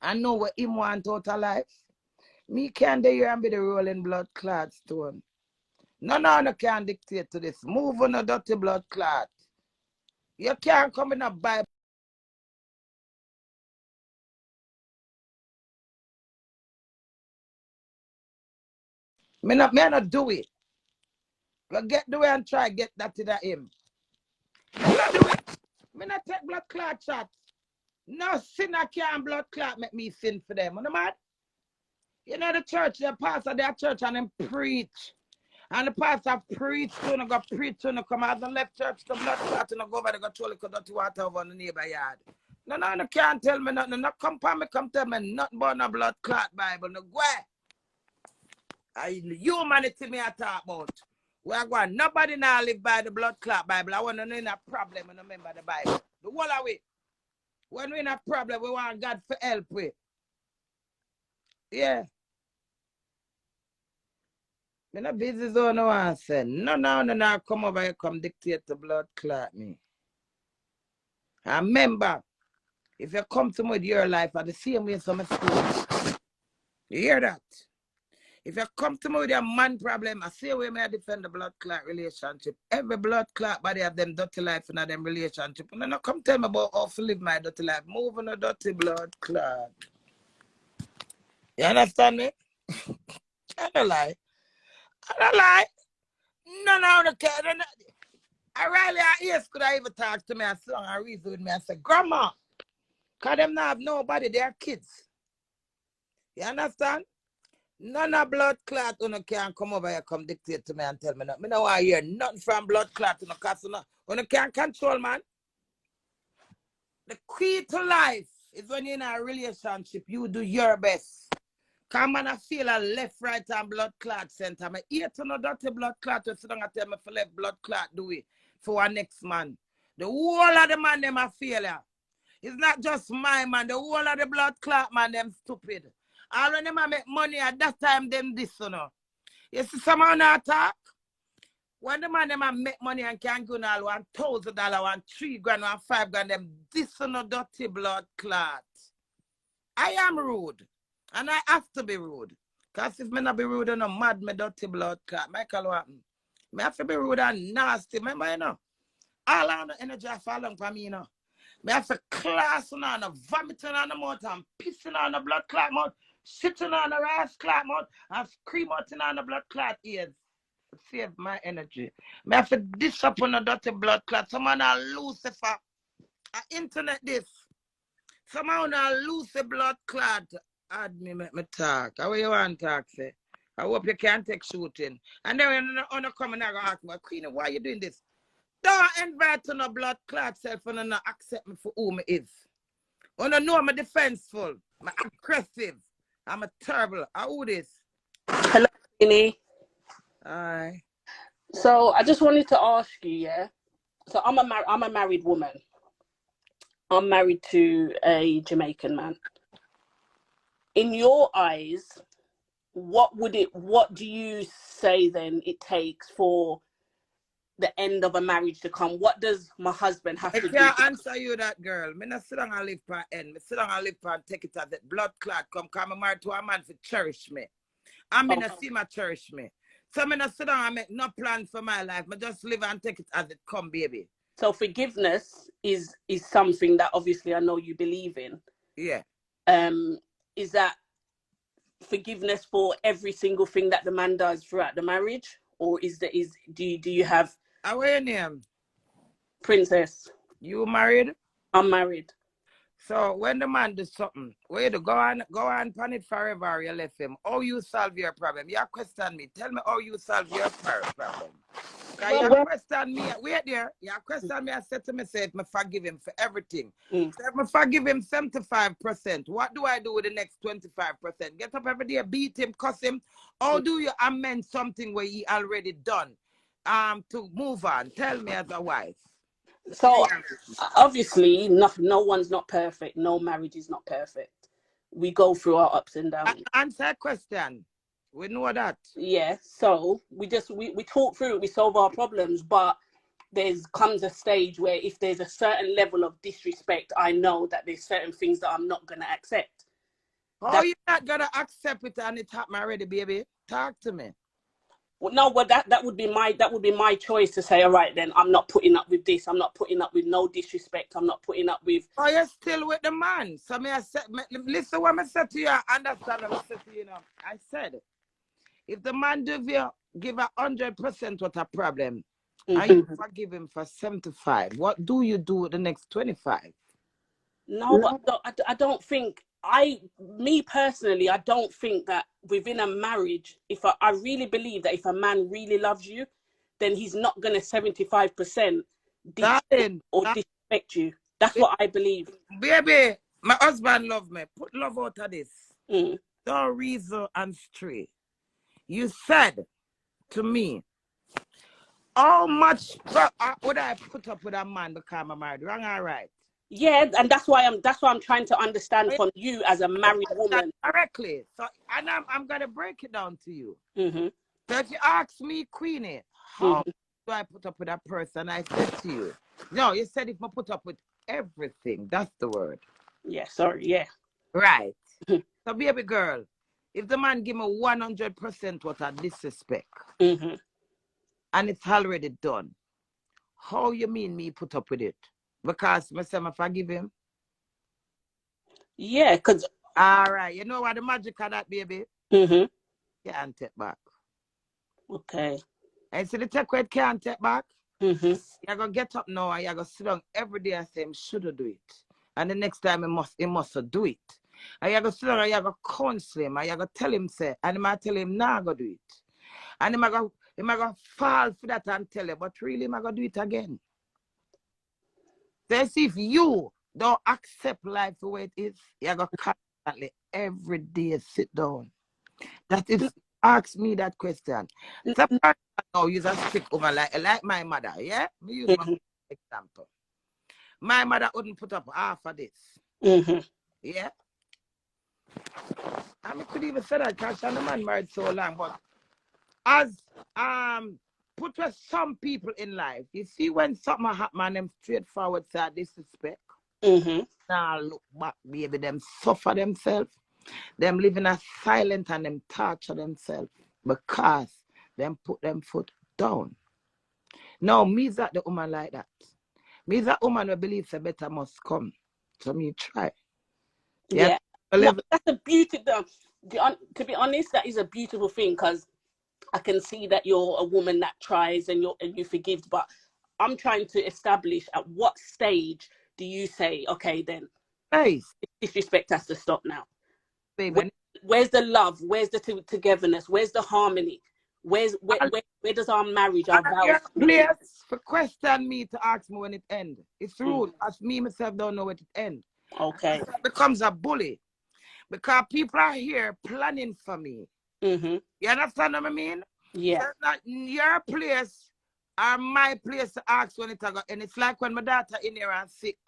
and know what him want out of life, me can't there and be the rolling blood clot stone. No can dictate to this. Move on a dirty blood clot. You can't come in a Bible. Me not do it. Go get Dewey and try get that to him. Blood do it. Me not take blood clot shot. No sinner can blood clot make me sin for them. You know mad? You know the church, the pastor, their church and them preach. And the pastor preach to no go preach to no come out the left church to blood clot to no go over the go throw the dirty water over on the neighbor yard. No, can't tell me nothing. No come for me, come tell me nothing about no blood clot Bible. No go. Humanity me I talk about. We're going. Nobody now live by the blood clot Bible. I want to know in a problem and remember the Bible. The whole of it. When we're in a problem, we want God for help with. Yeah. Me not busy zone no one say. No, come over here, come dictate the blood clot me. And remember, if you come to me with your life at the same way some school. You hear that? If you come to me with your man problem, I see where may I defend the blood clot relationship. Every blood clot body have them dirty life in them relationship. And then come tell me about how to live my dirty life. Move on a dirty blood clot. You understand me? I don't lie. No, I really yes could I even talk to me and song and reason with me and say, Grandma, because them not have nobody, they are kids. You understand? None of blood clot can come over here, come dictate to me and tell me nothing. I don't want to hear nothing from blood clot because you can't control, man. The key to life is when you're in a relationship, you do your best. Come on, I feel a left, right, and blood clot center. I eat to no dirty blood clot. So don't tell me for left blood clot do it for our next man. The whole of the man them a failure. It's not just my man. The whole of the blood clot man them stupid. All when them make money at that time them this you know. You see someone attack. When the man them make money and can go now $1,000, $3,000, $5,000 them this you know dirty blood clot. I am rude. And I have to be rude. Because if me not be rude and mad, me dirty blood clot. Michael what happen? Me have to be rude and nasty. Remember, you know? All of the energy I fall on for me, you know. Me have to class on the vomiting on the mouth and pissing on the blood clot mouth, shitting on the rice clot mouth, and screaming on the blood clot ears. Save my energy. Me have to dish up on the dirty blood clot. Someone a Lucifer. Internet this. Someone a Lucifer blood clot. Add me, make me talk. How you want to talk, say? I hope you can't take shooting. And then when you come and I go ask me, Queenie, why you doing this? Don't invite to no blood clot self and not accept me for who me is. You know I'm defenseful, I'm aggressive, I'm a terrible. Who this? Hello, Queenie. Hi. So I just wanted to ask you, yeah. So I'm a married woman. I'm married to a Jamaican man. In your eyes, what do you say then it takes for the end of a marriage to come? What does my husband have to do? I can't answer you that, girl. Me not sit down and live for end. Me sit down and live for and take it as a blood clot come I'm married to a man to cherish me. I mean, see my cherish me. So me not sit down and make no plan for my life. Me just live and take it as it come, baby. So forgiveness is something that obviously I know you believe in. Yeah. Is that forgiveness for every single thing that the man does throughout the marriage, or do you have? How your name? Princess. You married? I'm married. So when the man does something, where you go on pan it forever or you left him. How you solve your problem? You question me. Tell me how you solve your problem. Because you question me. Wait there. You question me. I said to myself, I forgive him for everything. So if I forgive him 75%, what do I do with the next 25%? Get up every day, beat him, cuss him. Or do you amend something where he already done to move on? Tell me as a wife. So obviously, no one's not perfect. No marriage is not perfect. We go through our ups and downs. Answer a question. We know that. Yeah. So we talk through it. We solve our problems, but comes a stage where if there's a certain level of disrespect, I know that there's certain things that I'm not gonna accept. Oh, you're not gonna accept it and it happened already, baby. Talk to me. Well, no, but that would be my choice to say, all right, then I'm not putting up with this. I'm not putting up with no disrespect. I'm not putting up with. Oh, you're still with the man. So listen what I said to you. Understand what I said to you now. I said, if the man give 100% what a problem, and you forgive him for 75. What do you do with the next 25? No, but I don't think, me personally, I don't think that within a marriage, if I really believe that if a man really loves you, then he's not going to 75% or disrespect you. That's what I believe. Baby, my husband love me. Put love out of this. Mm. Don't reason and stray. You said to me, how much would I put up with a man because I'm married? Wrong or right? Yeah, and that's why I'm trying to understand from you as a married woman. Correctly. So, and I'm gonna break it down to you. Mm-hmm. So if you ask me, Queenie, how do I put up with a person? I said to you, no, you said if I put up with everything, that's the word. Yeah, sorry, yeah. Right. So baby girl, if the man give me 100% what I disrespect, and it's already done, how you mean me put up with it? Because myself, I forgive him? Yeah, because... All right, you know what the magic of that, baby? Mm-hmm. Can't take back. Okay. And see the take where it can't take back? Mm-hmm. You're going to get up now and you're going to sit down every day and say, I should do it. And the next time he must do it. And you're going to sit down and you're going to counsel him and you're going to tell him, say, and he might tell him, nah, go do it. And he might go fall for that and tell you, but really, he might go do it again. So see, if you don't accept life the way it is, you're going to constantly every day sit down. That is, ask me that question. Some person now use a stick over like my mother, yeah? Me use my example. My mother wouldn't put up half of this. Yeah? I mean, could even say that because the man married so long, but as put with some people in life, you see when something happen and them straightforward say disrespect. Now look back, baby, them suffer themselves. Them living a silent and them torture themselves because them put them foot down. No, me's that the woman like that. Me's that woman who believes a better must come. So me try. Yeah. No, that's a beautiful, to be honest, that is a beautiful thing because I can see that you're a woman that tries and you forgive, but I'm trying to establish at what stage do you say, okay, then disrespect has to stop now. Where's the love? Where's the togetherness? Where's the harmony? Where does our marriage, our vows? Please for question me to ask me when it ends. It's rude. As me myself don't know when it ends. Okay. It becomes a bully. Because people are here planning for me. You understand what I mean? Yeah. So it's not your place or my place to ask when it's going. And it's like when my daughter in here and sick.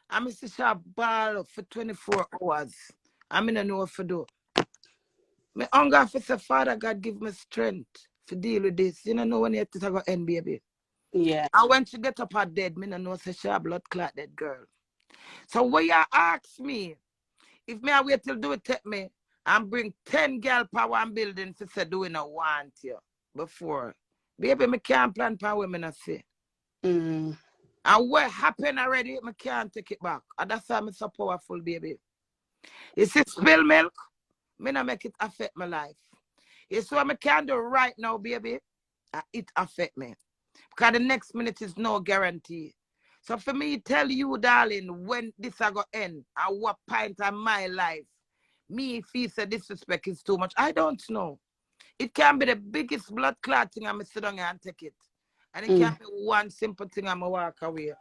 I'm see she ball for 24 hours. I'm in a know what to do. My hunger for say, Father God give me strength to deal with this. You know when it's going to end, baby. Yeah. And when she get up her dead, me no know say she a blood clot dead girl. So when you ask me, if me I wait till do it take me and bring 10 girl per one building to say do we not want you before. Baby, me can't plan for women I say. And what happened already, me can't take it back. And that's why I'm so powerful, baby. You see, spill milk, me not make it affect my life. You see what me can do right now, baby? It affect me. Because the next minute is no guarantee. So for me, tell you, darling, when this are going to end, at what point in my life, me feel say disrespect is too much, I don't know. It can be the biggest blood clot thing I'm sit down and take it. And it can be one simple thing I'm walk away.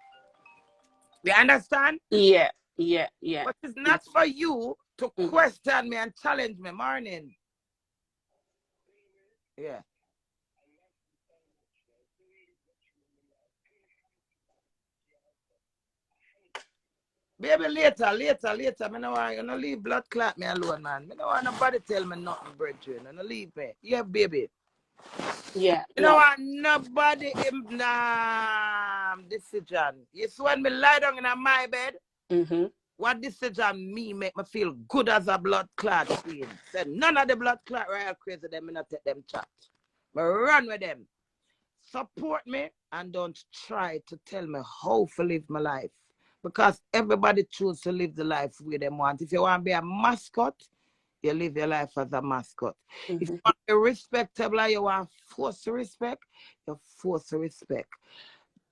You understand? Yeah. But it's not for you to question me and challenge me, morning. Yeah. Baby, later. Me no want you no leave blood clot me alone, man. Me no want nobody tell me nothing, brethren. No leave me. Yeah, baby. Yeah. You know what? Nobody in decision. You see when me lie down in my bed, what decision me make me feel good as a blood clot queen. Said none of the blood clot royal crazy them, me not take them chat. Me run with them. Support me and don't try to tell me how to live my life. Because everybody chooses to live the life where they want. If you want to be a mascot, you live your life as a mascot. If you Mm-hmm. want to be respectable and you want force to respect, you force to respect.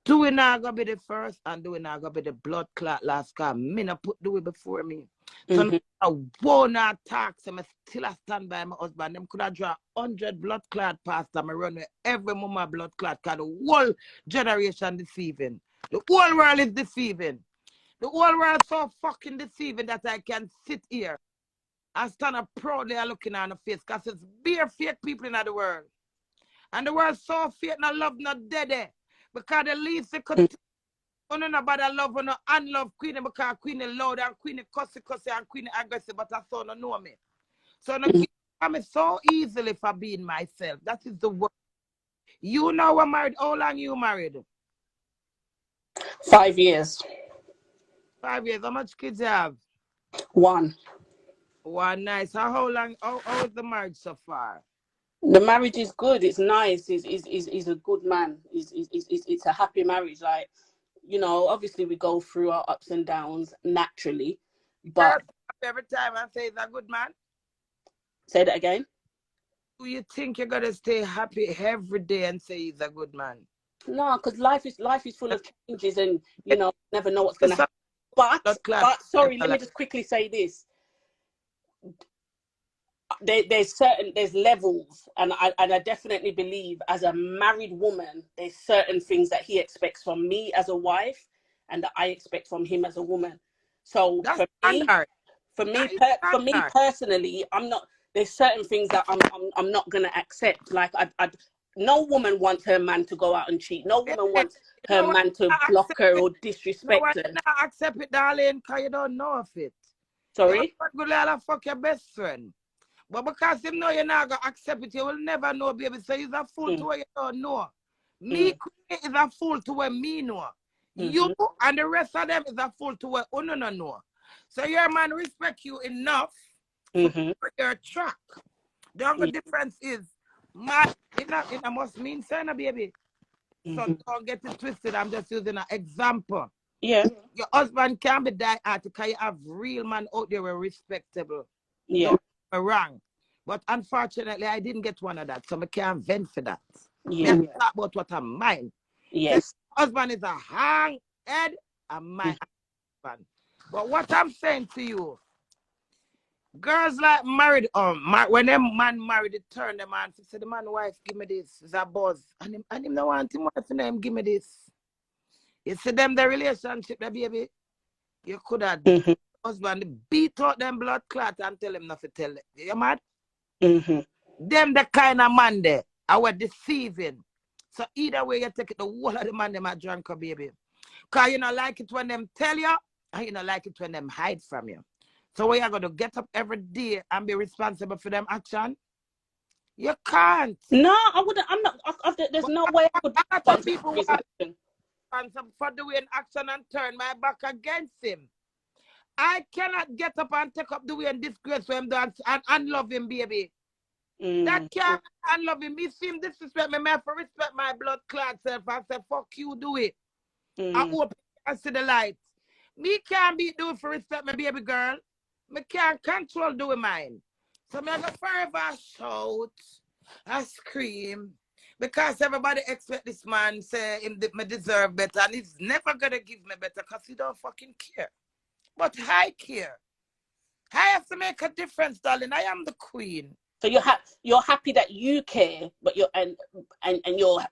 Dewey not gonna be the first and Dewey not gonna be the blood clot last, cause me not put Dewey before me. So Mm-hmm. I won't attack, so I still a stand by my husband. Them could have draw 100 blood clot past them. I run with every moment blood clot, cause the whole generation deceiving. The whole world is deceiving. The whole world is so fucking deceiving that I can sit here and stand up proudly and looking on the face, because it's bare fake people in the world. And the world so fake, no love, not dead. Because the least they could no nobody love or no unlove Queenie, because Queenie loud and Queenie cussy and Queenie aggressive, but I saw no know me. So no give me so easily for being myself. That is the word. You know we're married. How long you married? 5 years. 5 years. How much kids you have? 1. One. Nice. How long? How is the marriage so far? The marriage is good. It's nice. He's a good man. It's a happy marriage. Like, you know, obviously we go through our ups and downs naturally, but Every time I say he's a good man. say that again. Do you think you're gonna stay happy every day and say he's a good man? No, because life is full of changes, and you know, never know what's gonna happen. But sorry, let me just quickly say this. There's levels, and I definitely believe as a married woman, there's certain things that he expects from me as a wife, and that I expect from him as a woman. So That's for me personally, I'm not. There's certain things that I'm not gonna accept. Like no woman wants her man to go out and cheat. No woman wants her man to block her or disrespect her. Not accept it, darling, because you don't know of it. Sorry? You're gonna fuck your best friend. But because him know you're not gonna accept it, you will never know, baby. So he's a fool to what you don't know. Me is a fool to what me know. You and the rest of them is a fool to what you don't know. So your man respect you enough for your track. The only difference is, it must mean son, baby. So don't get it twisted. I'm just using an example. Yeah. Your husband can't be die out because you have real man out there who are respectable. Yeah. Don't get me wrong. But unfortunately, I didn't get one of that. So I can't vent for that. Yeah. Me talk about what I'm mine. Yes. So husband is a hang head and my husband. But what I'm saying to you, girls like married, when them man married, they turn them on. Say the man wife give me this, is a buzz. And him no want him wife name give me this. You see them the relationship, the baby. You could have husband beat out them blood clot and tell him not to tell it. You mad? Them the kind of man there are deceiving. So either way you take it, the whole of the man them are drunk, baby. Because you don't like it when them tell you, and you don't like it when them hide from you. So we are going to get up every day and be responsible for them action? You can't. No, I wouldn't. I'm not. There's no way I could be responsible for doing action and turn my back against him. I cannot get up and take up the way and disgrace him and unlove him, baby. That can't unlove him. Me see him disrespect me. I have to respect my blood clot self and say, fuck you, do it. I hope I see the light. Me can't be doing for respect my baby girl. Me can't control doing mine. So me I go forever shout and scream. Because everybody expect this man say him me deserve better. And he's never gonna give me better because he don't fucking care. But I care. I have to make a difference, darling. I am the queen. So you're happy that you care, but you're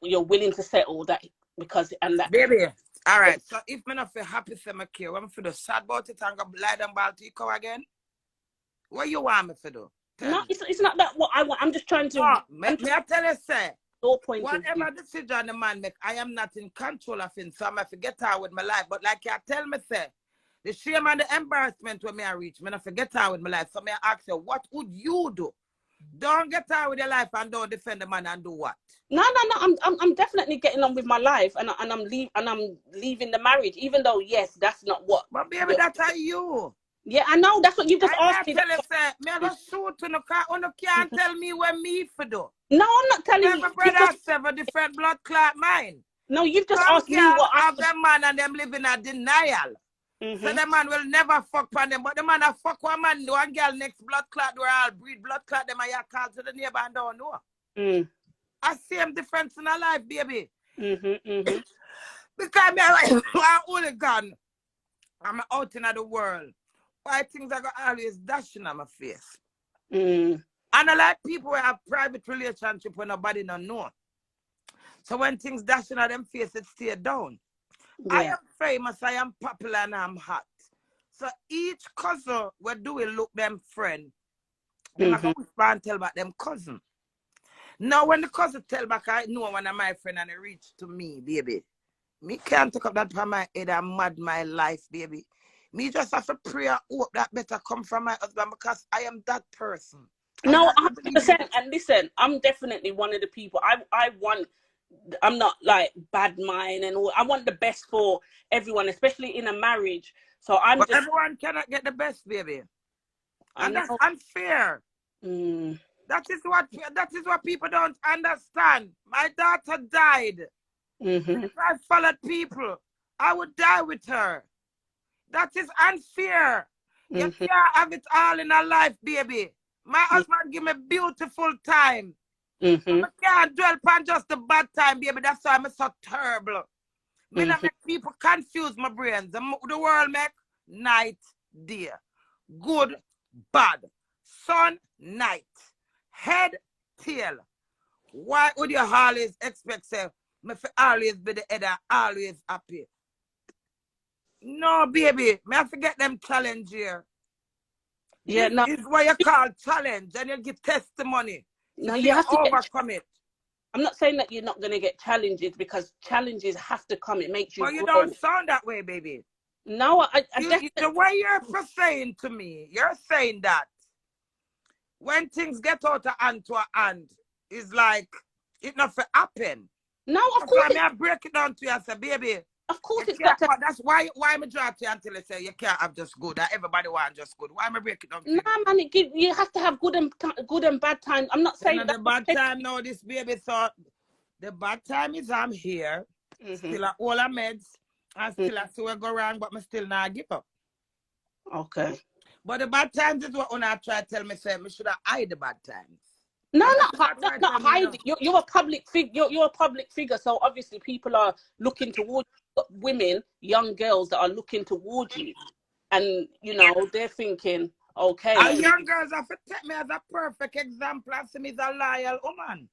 you're willing to settle that because that baby. All right. So if me not feel happy, say me care. When me feel sad about it and go lie down ball to you again, what you want me to do? No, it's not that what I want. I'm just trying to. No, me I tell you, say. Your point whatever decision the man make, I am not in control of him, so I'm going to get out with my life. But like you tell me, say, the shame and the embarrassment when I reach, I'm going to forget out with my life. So I ask you, what would you do? Don't get out with your life and don't defend the man and do what? No. I'm definitely getting on with my life, and I'm leaving the marriage, even though yes, that's not what. But baby, that's how you. Yeah, I know. That's what you just asked me. I tell you, say, me I go shoot to no car. You can't tell me what me for do. No, I'm not telling you. Every brother have a different blood clot mind. No, you've just asked me what I have them man and them living a denial. So the man will never fuck on them. But the man a fuck one man, do one girl next blood clot, where I'll breed blood clot, them and you call to the neighbor and don't know. I see him difference in our life, baby. Because me, I'm only gone. I'm out in the world. Why things are always dashing on my face. And I like people who have private relationship when nobody don't know. So when things dashing on them face, it stay down. Yeah. I am famous, I am popular, and I'm hot. So each cousin will do it look them friend. Then I go whisper and tell about them cousin. Now when the cousin tell back, I know one of my friend and it reach to me, baby. Me can't take up that from my head and mad my life, baby. Me just have to pray and hope that better come from my husband because I am that person. No, 100%. And listen, I'm definitely one of the people. I'm not like bad mind and all. I want the best for everyone, especially in a marriage. So but everyone cannot get the best, baby. And that's unfair. That is what people don't understand. My daughter died. If I followed people, I would die with her. That is unfair. You can't have it all in a life, baby. My husband give me beautiful time. I can't dwell upon just the bad time, baby. That's why I'm so terrible. Me not make people confuse my brains. The world make night, day. Good, bad. Sun, night. Head, tail. Why would you always expect me to always be the head and always happy? No, baby. Me have to get them challenge here. Yeah, no. It's what you call challenge, and you give testimony. No, you have to overcome it. I'm not saying that you're not going to get challenges because challenges have to come. It makes you Well, you grow. don't sound that way, baby. No, the way you're saying to me, you're saying that when things get out of hand to a hand, it's like it not for happen. No, of course. I break it down to you and say, baby. Of course, it's got to. That's why I'm a draw to you until I say you can't have just good. That everybody want just good. Why am I break it down to you? Nah, man, you have to have good and bad times. I'm not saying the bad time. No, this baby thought the bad time is I'm here, still at all our meds, and still I see we go around, but me still not give up. Okay. But the bad times is what when I try to tell me say me should have hide the bad times. No, not hide it. You're a public figure. You're a public figure, so obviously people are looking towards women, young girls that are looking towards you, and you know they're thinking, okay. Our young girls have to take me as a perfect example and see me as a loyal woman.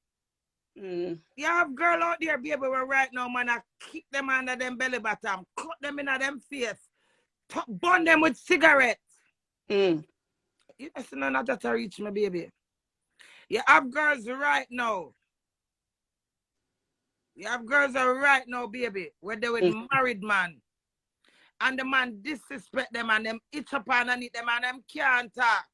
You have girl out there, baby, where right now, man, I kick them under them belly bottom, cut them in them face, burn them with cigarettes. You know, not that to reach me, baby. You have girls right now. You have girls right now, baby, where they with married man. And the man disrespect them and them itch up and eat them and them can't talk.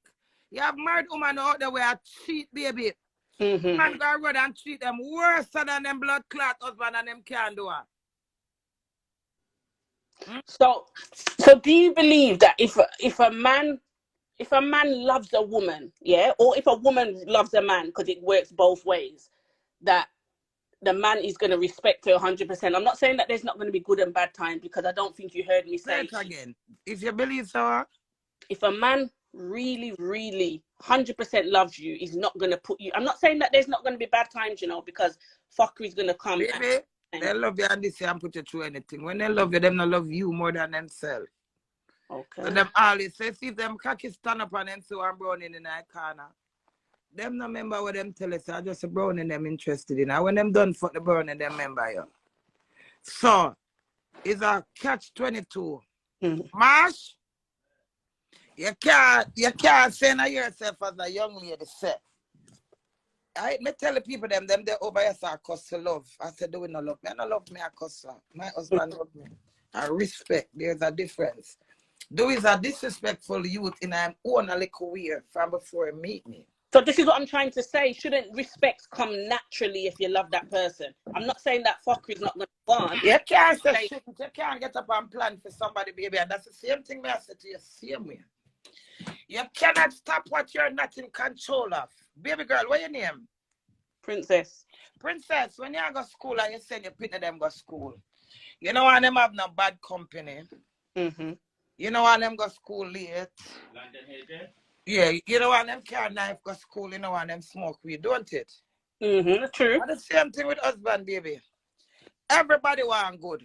You have married woman out there where cheat, baby. Man go around and treat them worse than them blood clot husband and them can't do it. So do you believe that if a man loves a woman, yeah, or if a woman loves a man, because it works both ways, that the man is going to respect her 100%? I'm not saying that there's not going to be good and bad times, because I don't think you heard me say. Say it again. If you believe so. If a man really, really 100% loves you, he's not going to put you. I'm not saying that there's not going to be bad times, you know, because fuckery's going to come. Baby, they love you and they say and put you through anything. When they love you, them not love you more than themselves. Okay. So them always say, see if them cocky stand up and them so I'm browning in that corner. Them no remember what them tell us. I just a browning them interested in. And when them done fuck the browning, them remember you. So, it's a catch-22. Marsh, you can't say to yourself as a young lady say. I tell the people them they over here say I cuss for love. I said, do we not love me? I don't love me, I cuss her. My husband love me. I respect. There's a difference. Dewey is a disrespectful youth in I'm own a little weird from before he meet me. So this is what I'm trying to say. Shouldn't respect come naturally if you love that person? I'm not saying that fuckery is not going to go on. You can't say shit. You can't get up and plan for somebody, baby. And that's the same thing I said to you, same way. You cannot stop what you're not in control of. Baby girl, what your name? Princess. Princess, when you go to school and you send your pin to them go to school, you know when them have no bad company. You know why them go school late? Yeah, you know why them can't knife go school, you know why them smoke weed, don't it? True. And the same thing with husband, baby. Everybody want good.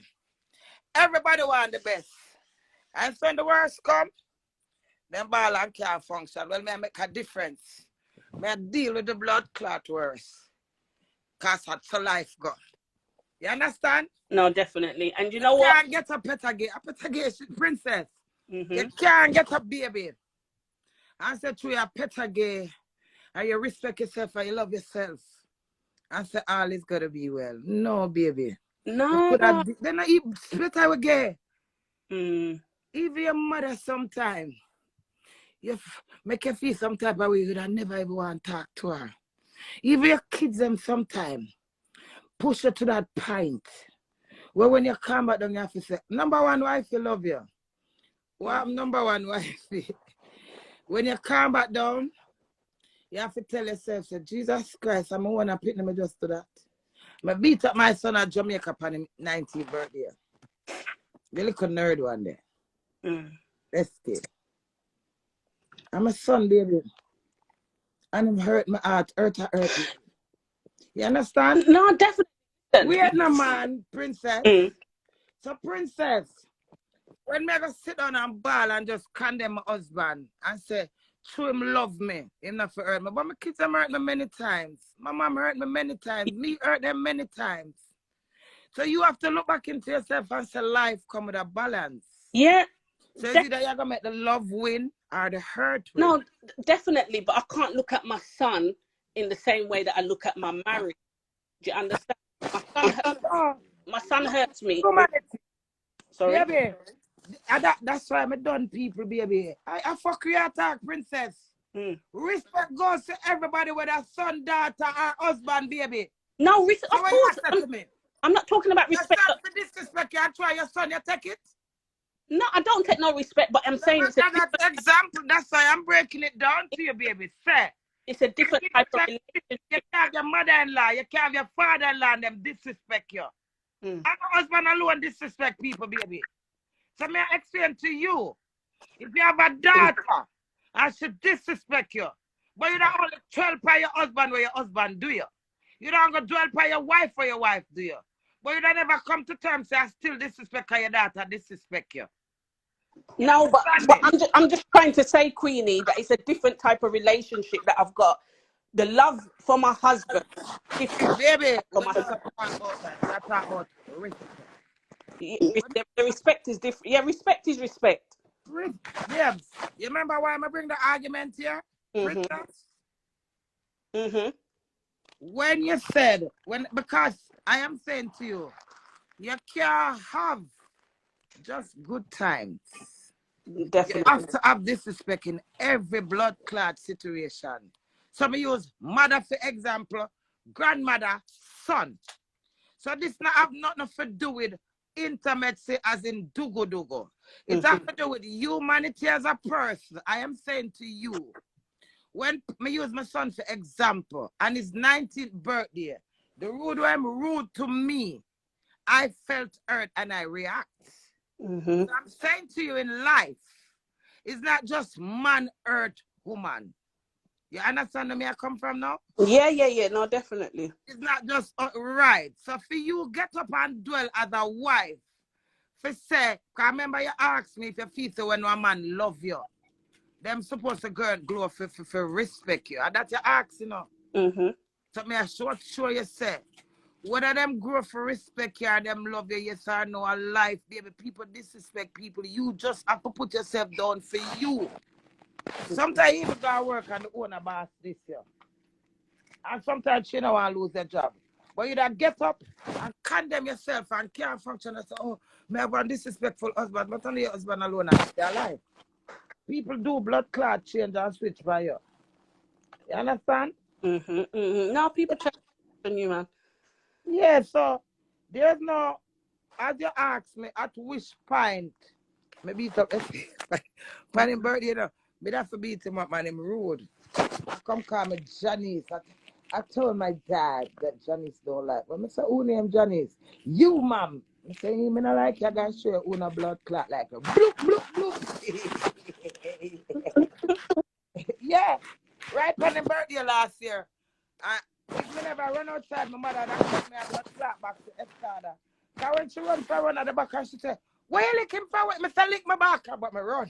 Everybody want the best. And so when the worst come, them ball and can't function. Well, may I make a difference. May I deal with the blood clot worse. Because that's a life go. You understand? No, definitely. And you know You what? can't get a petagay princess. You can't get a baby. I said to you, a petagay, and you respect yourself and you love yourself. I said, all is going to be well. No, baby. No. They're not even split away gay. Mm. Even your mother sometime, you make you feel some type of way you would never ever want to talk to her. Even your kids them sometime, push her to that point. Well, when you come back down, you have to say, number one wife, you love you. Well, number one wife. When you come back down, you have to tell yourself, say, Jesus Christ, I'm going to pick them just do that. I beat up my son at Jamaica on his 19th birthday. The little nerd one there. Let's stay. I'm a son, baby. And him hurt my heart, hurt me. You understand? No, definitely. Wait no man, princess. So princess, when me go sit down and bawl and just condemn my husband and say, true him love me, him not for hurt me. But my kids have hurt me many times. My mom hurt me many times. Me hurt them many times. So you have to look back into yourself and say life come with a balance. Yeah. So it's either you're going to make the love win or the hurt win. No, definitely. But I can't look at my son in the same way that I look at my marriage. Do you understand? My son hurts me. Sorry? Baby, that's why I'm done people, baby. I fuck you attack, princess. Respect goes to everybody, whether son, daughter, or husband, baby. No, respect. So Of course. I'm not talking about respect. Your son for disrespect, you try your son, you take it? No, I don't take no respect, but I'm saying it's a different example. That's why I'm breaking it down to you, baby. Say, it's a different type of relationship. You can't have your mother-in-law, you can't have your father-in-law, and them disrespect you. And my husband alone disrespect people, baby. So may I explain to you, if you have a daughter, and she disrespect you, but you don't only dwell by your husband where your husband do you. You don't go dwell by your wife where your wife do you. But you don't ever come to terms say I still disrespect your daughter disrespect you. No, but I'm just trying to say, Queenie, that it's a different type of relationship that I've got. The love for my husband, baby, for my son. That's about respect. The respect is different. Yeah, respect is respect. Yeah, you remember why I bring the argument here? When you said, because I am saying to you, you can't have just good times. Definitely. You have to have disrespect in every blood clot situation. So we use mother for example, grandmother, son. So this not have nothing to do with intimacy as in dugo. It has to do with humanity as a person. I am saying to you, when I use my son for example, and his 19th birthday, the rude way rude to me, I felt hurt and I react. So I'm saying to you in life, it's not just man hurt woman. You understand where I come from now? Yeah. No, definitely. It's not just right. So for you get up and dwell as a wife, for say, because remember you asked me if you feel so when one man love you, them supposed to go and grow for respect you. And that you ask, you know. So me I sure you say, whether them grow for respect you or them love you, yes or no, a life, baby, people disrespect people. You just have to put yourself down for you. Sometimes you even go work on the owner boss this year. And sometimes you don't want to lose your job. But you don't get up and condemn yourself and can't function and say, oh, may have one disrespectful husband, but only your husband alone and their life. People do blood clot change and switch by you. You understand? No, people change on you, man. Yeah, so there's no, as you ask me, at which point, maybe it's up, man, him birthday, you know, me have to beat him up, man, him rude. I come call me Janice. I told my dad that Janice don't like. When I say, who named Janice? You, mom. I say, me not like you guys show you a blood clot like a bloop, bloop, bloop. Yeah, right on the birthday last year. If me never run outside, my mother that took me a blood clot back to Escada. Because when she run for one at the back, and she said, why you licking for what? Me say lick my back, but me run.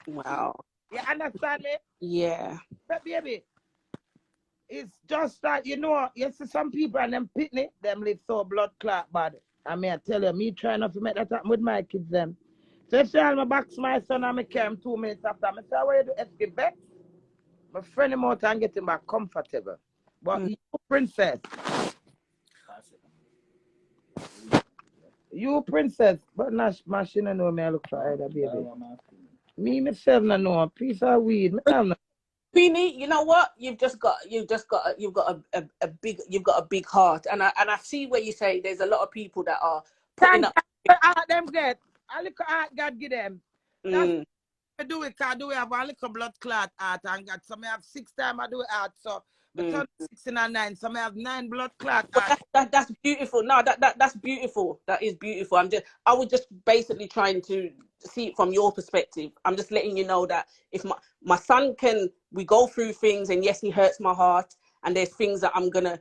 Wow. You understand me? Yeah. But baby, it's just that, you know, you see some people and them pitney, them live so blood clot bad. I mean, I tell you, me trying not to make that happen with my kids them. So if you my box my son and me carry him 2 minutes after, I say, where you do escape back? My friend him out and get him back comfortable. But you, princess, but not machine know me I look for either, baby. Me myself no know a piece of weed. Me have no. Queenie, you know what? You've got a big heart, and I see where you say there's a lot of people that are putting Thank up. God art them get. A little art God give them. That's what I do it. I do it. Have a little blood clot art and got some have 6 times I do it art. So I turn 6 and 9. Some have 9 blood clot art. That's beautiful. No, that's beautiful. That is beautiful. I was just basically trying to see it from your perspective. I'm just letting you know that if my son we go through things, and yes, he hurts my heart, and there's things that I'm gonna,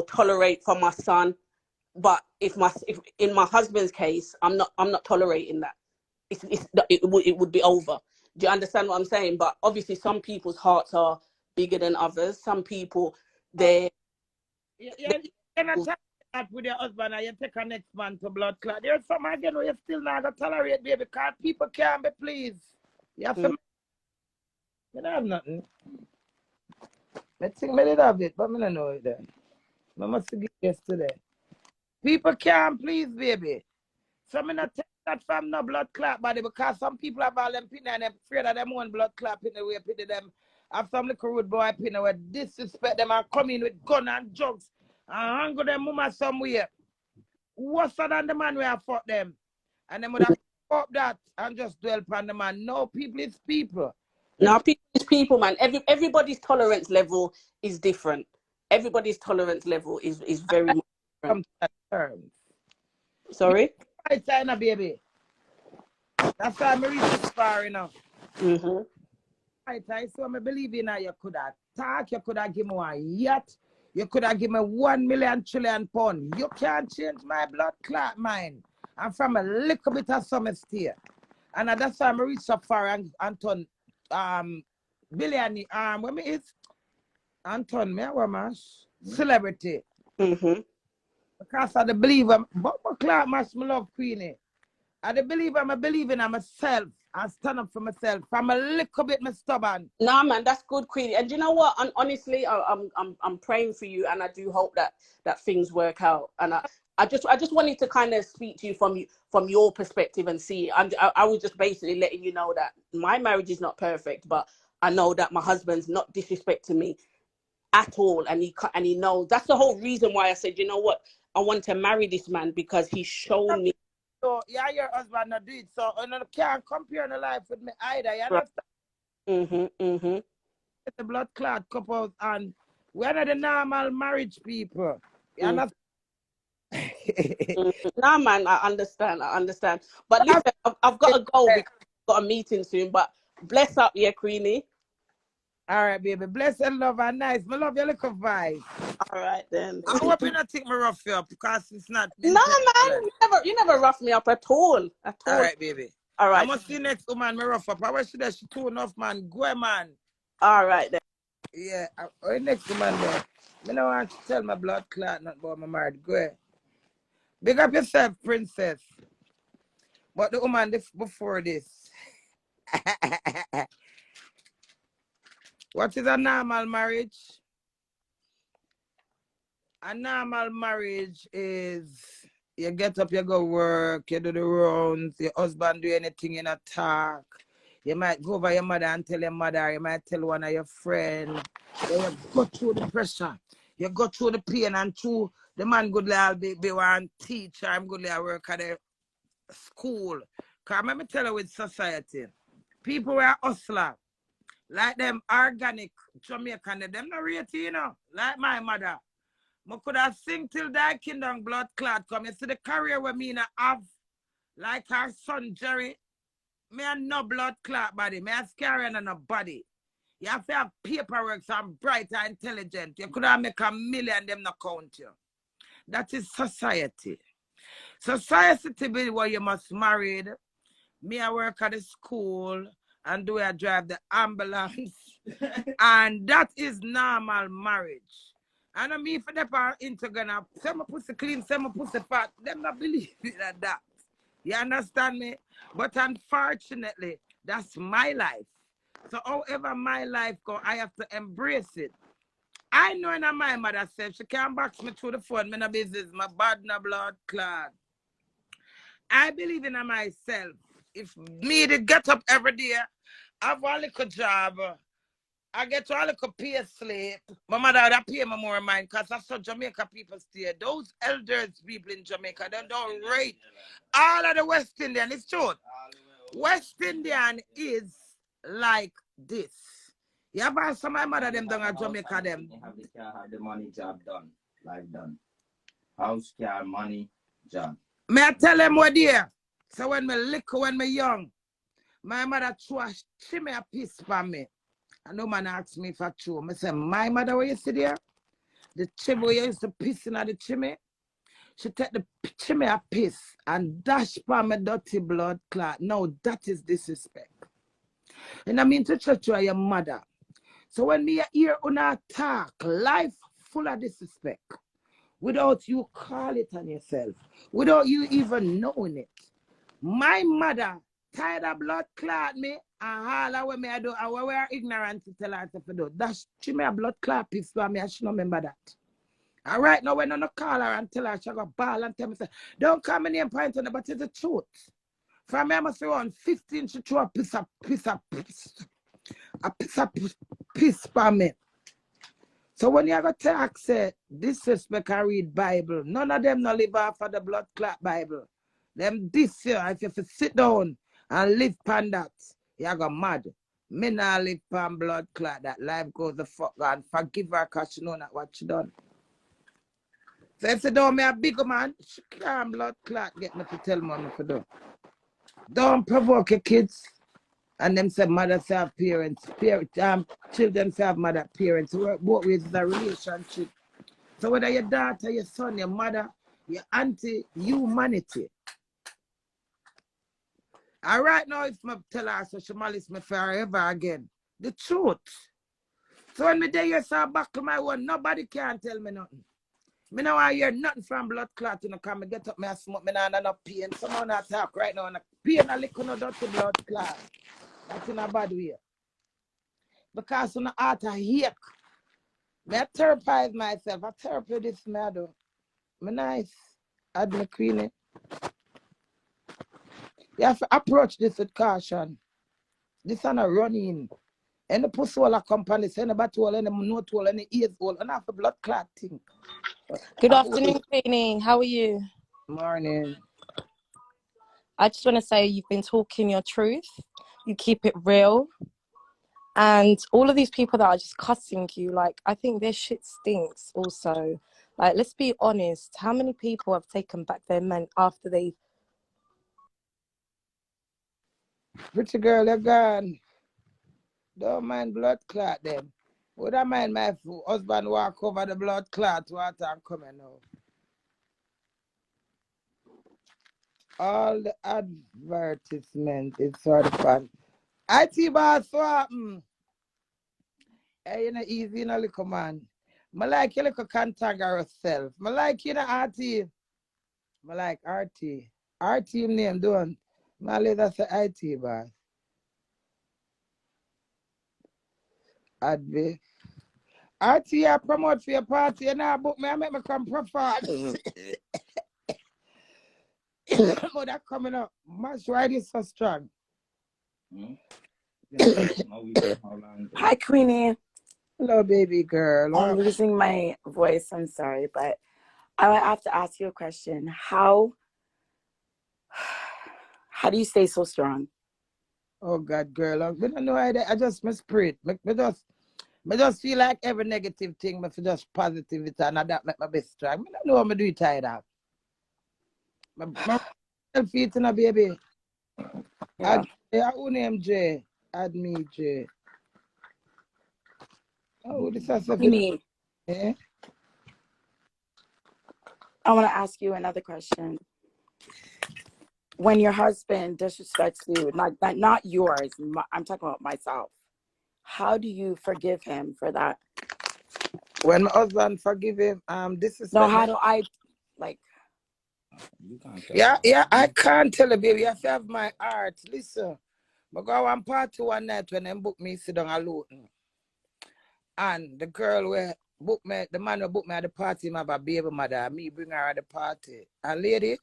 tolerate from my son. But if in my husband's case, I'm not tolerating that. It would be over. Do you understand what I'm saying? But obviously, some people's hearts are bigger than others. Some people, they You cannot tolerate that with your husband and you take a next man to blood clot. There's some again where you still not gonna tolerate, baby, because people can't be pleased. You have to. You don't have nothing. I think I did have it, but I don't know it then. I must give yesterday. People can't please, baby. So I not take that from no blood clot body because some people have all them pin and they're afraid of them own blood clot pin away pin them. Have some little rude boy pin away disrespect them and come in with gun and drugs and hang them mama somewhere. Worse than the man where I fought them. And them would have up that and just dwell upon the man. No, people is people. Now, people is people, man. Everybody's tolerance level is different. Everybody's tolerance level is very much different. Terms. Sorry? Right, China, baby. That's why I'm reaching far enough. Right, I so I believe in you could have talk, you could have given me a yacht, you could have given me 1 million trillion pound. You can't change my blood clot mind. I'm from a little bit of some steer. And that's why I'm reach so far and turn billion when me is Anton me mash celebrity. Because I believe I'm but my clock mash me love Queenie. I believe I'm a believer in myself. I stand up for myself. I'm a little bit stubborn. Nah, man, that's good, Queenie. And you know what? Honestly, I'm praying for you, and I do hope that things work out. And I just wanted to kind of speak to you from your perspective and see. I was just basically letting you know that my marriage is not perfect, but I know that my husband's not disrespecting me at all, and he knows. That's the whole reason why I said, you know what, I want to marry this man, because he's shown me. So yeah, your husband not do it. So you can't compare the life with me either. You understand? The blood clot couples and we're not the normal marriage people. You understand? Nah, man, I understand. But listen, I've got to go because I've got a meeting soon. But bless up, yeah, Queenie. All right, baby. Bless and love and nice. I love your little vibe. All right, then. I hope you not take me rough you up because it's not. No, man, you never rough me up at all. All right, baby. All right. I must see next woman me rough up. I wish that she too enough, man. Go, man. All right, then. Yeah, next woman there. I don't want to tell my blood clot not about my married. Go ahead. Big up yourself, princess. But the woman before this. What is a normal marriage? A normal marriage is you get up, you go work, you do the rounds, your husband do anything in a talk. You might go over your mother and tell your mother, you might tell one of your friends. You go through the pressure. You go through the pain and through the man good like be one teacher, I'm good like work at the school. Because let me tell you with society, people were hustler. Like them organic Jamaican, them not rate, like my mother. I could have sing till thy kingdom blood clot come. You see the career where me have, like our son Jerry, me have no blood clot body. Me have scary and no body. You have to have paperwork, so I'm bright and intelligent. You could have make a million, them not count you. That is society. Society be where you must married. Me I work at the school and do I drive the ambulance. And that is normal marriage. And I mean for them into gonna say my pussy clean, say my pussy fat, them not believe it like that. You understand me? But unfortunately, that's my life. So however my life go, I have to embrace it. I know in my mother said she can't box me through the phone, me no business, my bad no blood clot. I believe in myself. If me to get up every day, have a little job, I get a little pay slip. My mother would pay me more mind because I saw Jamaica people stay. Those elders people in Jamaica, they don't rate. All of the West Indian, it's true. West Indian is like this. Yeah, but some of my mother them down at Jamaica them. Have the money job done, life done. House, car, money, job. May I tell them what dear? So when me young, my mother threw a chimney a piece for me. And no man asked me if I true. I said, my mother, where you see there? The chimney where you used to piss in the chimney. She take the chimney a piss and dash for me dirty blood clot. No, that is disrespect. And I mean to church you are your mother. So when me hear una talk, life full of disrespect. Without you call it on yourself. Without you even knowing it. My mother tired of blood clot me and all what me I do. And we were ignorant to tell her to do. That's she me a blood clot piece for me. I should remember that. All right, now when I no call her and tell her she go ball and tell me say, don't call me name point on it, but it's the truth. From me I must say on 15 she threw a piece of for me. So when you go talk say disrespect and read Bible, none of them no live off of the blood clot Bible. Them this year, if you sit down and live pan that, you go mad. Me not live pan blood clot, that life goes the fuck and forgive her because she know not what she done. So if you don't me a big man, she can't blood clot get me to tell mommy to do. Don't provoke your kids. And them say mothers have parents, children have mother, parents. Both ways is a relationship. So whether your daughter, your son, your mother, your auntie, humanity. All right now, if I tell her so she malice me forever again. The truth. So when me there you saw back to my one, nobody can tell me nothing. Me know I hear nothing from blood clot, you know, come me get up, me a smoke, me not no pain. Someone not talk right now, and pain a little no dirty blood clot. That's in a bad way. Because on the heart I hate. Me I therapize myself. I therapy this me I do. Me nice. Add me Queenie. You have to approach this with caution. This is not running. Any pussy hole company, any battle hole, any note hole, any ears hole, and half a blood clot thing. Good afternoon, Queenie. How are you? Morning. I just want to say you've been talking your truth. You keep it real. And all of these people that are just cussing you, like, I think their shit stinks also. Like, let's be honest. How many people have taken back their men after they... Pretty girl, you're gone. Don't mind blood clot them. Would I mind my husband walk over the blood clot water and coming now? All the advertisement is sort of fun. IT boss, what happened? Hey, you know, easy, you know, little man. I like you little cantankerous self. I like you know, RT. I like RT. RT name, don't. I later say IT boss. Advi. RT, I promote for your party, and I book me, I make me come profile. Oh, that coming up. Much why this so strong? Hi, Queenie. Hello, baby girl. I'm losing my voice. I'm sorry, but I have to ask you a question. How do you stay so strong? Oh God, girl. I don't know. I just my spirit. I just feel like every negative thing, I feel just positive it and that make my best try. I don't know how I do it either. My feet in a baby. Yeah. Add who name J? Add me J. Oh, this is a Queenie, eh? I want to ask you another question. When your husband disrespects you, not yours, I'm talking about myself. How do you forgive him for that? When my husband forgive him, disrespect. No, how do I, like? Yeah, I can't tell you, baby. You have to have my heart. Listen, I go one party one night when they book me sit down alone. And the girl where book me, the man who booked me at the party, my baby mother, and me bring her at the party. And lady,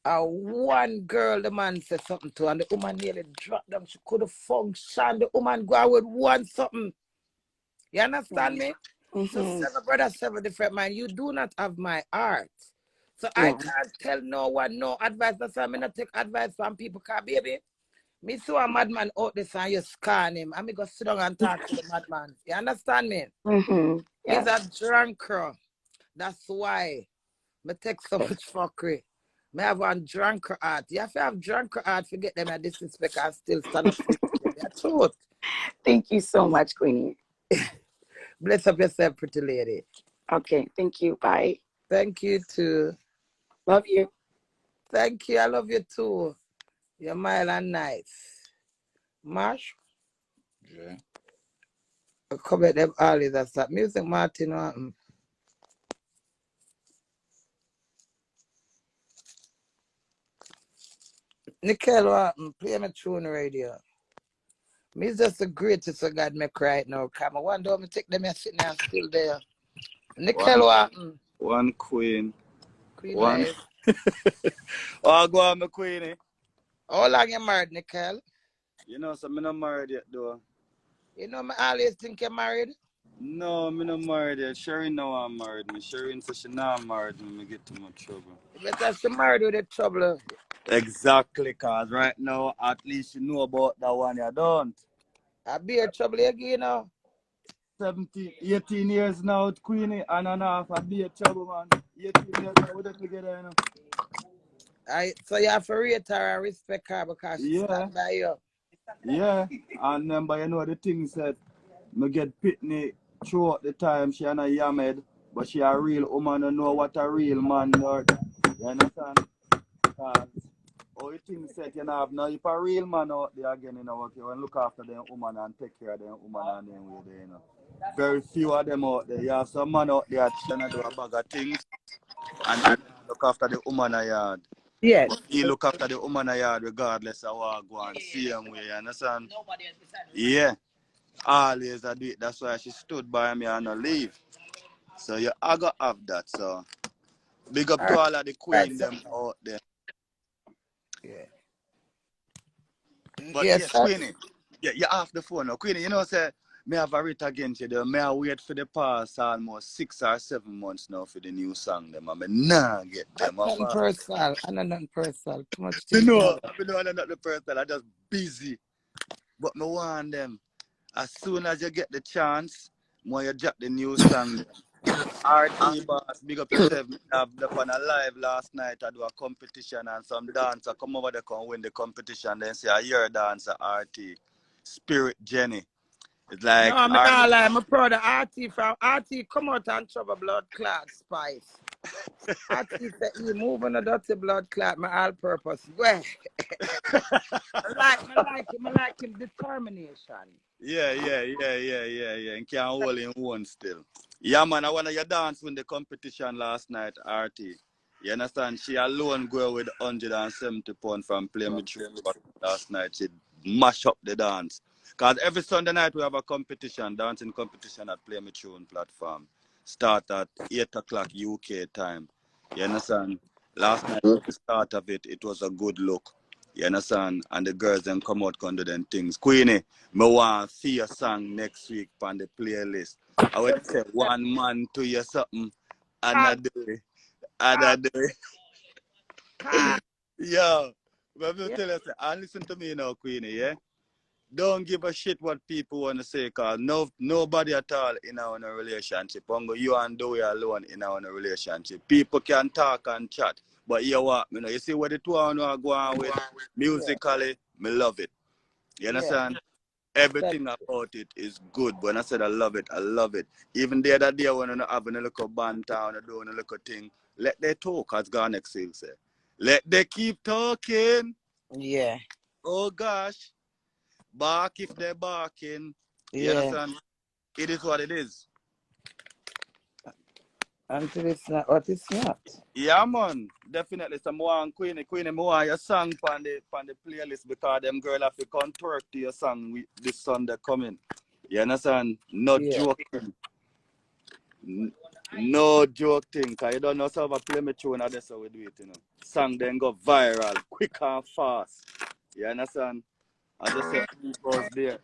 one girl, the man said something to her, and the woman nearly dropped down. She couldn't function. The woman go out with one something. You understand me? So 7 brothers, 7 different man. You do not have my heart. So I can't tell no one no advice. That's why I'm not take advice from people. Cause baby, me saw a madman out there and you scan him. And me go sit down and talk to the madman. You understand me? He's a drunker. That's why me take so much fuckery. Me have one drunker heart. You have to have drunker heart, forget them and disrespect and still stand up for you. That's truth. Thank you so much, Queenie. Bless up yourself, pretty lady. Okay, thank you. Bye. Thank you too. Love you. Thank you. I love you too. You're mild and nice. Marsh? Yeah. I cover them all is that stop. Music Martin. Nickel, play me tune radio. Me just the greatest of God make right now. Come on, one day me take them and sitting there still there. Nickel, One queen. Queen One. Wave. Oh, go on, my Queenie. How long you married, Nickel? You know, so I'm not married yet, though. You know, me always think you're married. No, I'm not married yet. Sherry know I'm married. Me Sherry says she not married me. Me get too much trouble. You better she married with the trouble. Exactly, cause right now at least you know about that one. You don't. I be a trouble again, you know. 17, 18 years now with Queenie and a half. I be a trouble, man. 18 years now with it together, you know. So you have to rate her and respect her because she Yeah. stand by you. Yeah. And remember, you know the thing said, me get pitney throughout the time. She and a yamed, but she a real woman. You know what a real man work. You understand? Cause all the things said you know have now if a real man out there again, you know, okay, when look after them woman and take care of them woman and them way there, you know. Very few of them out there. You have some man out there trying to do a bag of things and look after the woman a yard. Yes. But he look after the woman a yard regardless of what go and see him way, you understand? Yeah. Always I do it. That's why she stood by me and not leave. So you I gotta have that. So big up to all of the queen them out there. Yeah. But Yes, yes, sir. Queenie. Yeah, you're off the phone now. Queenie, you know, say, me have a writ against you. Though. Me I wait for the past almost 6 or 7 months now for the new song. Them. I mean, nah, get them. Nothing personal. Nothing personal. Too much You things. know, I'm not the person. I'm just busy. But me want them. As soon as you get the chance, when you drop the new song, RT boss, big up yourself. Me have up on a live last night. I do a competition and some dancer come over there come win the competition. Then say, I hear dancer RT. Spirit Jenny. It's like No, I'm not lie. I'm proud of RT from RT come out and trouble blood clot spice. RT said he moving a dirty blood clot, my all purpose. Well, I like him determination. Yeah. And can't hold in one still. Yeah, man, I want to dance win the competition last night, RT. You understand? She alone go with 170 pounds from playing with you last night. She mash up the dance. Because every Sunday night we have a competition, dancing competition at Play Me Tune platform. Start at 8 o'clock UK time. You understand? Last night, at the start of it, it was a good look. You understand? And the girls then come out and do them things. Queenie, me want to see your song next week on the playlist. I would say one man to you something, another day. Yo, but I tell you, and listen to me now, Queenie, yeah? don't give a shit what people want to say, cause nobody at all in our relationship. Only you and Dewey alone in our relationship. People can talk and chat, but you what, you see what the two of them are going with musically, me love it. You understand? Everything about it is good. When I said I love it, I love it. Even the other day when I'm having a little banter and doing a little thing, let they talk, as Garnet Seal said. Let they keep talking. Yeah. Oh gosh. Bark if they're barking. You Yeah. understand? It is what it is. Until it's not what it's not. Yeah, man. Definitely some more and Queenie. Queenie, more your song on the playlist because them girl have to come twerk to your song this Sunday coming. You understand? No joking. No joke thing, cause you don't know how to play me tune and that's how we do it, you know. Song then go viral, quick and fast. You understand? I just say goes there.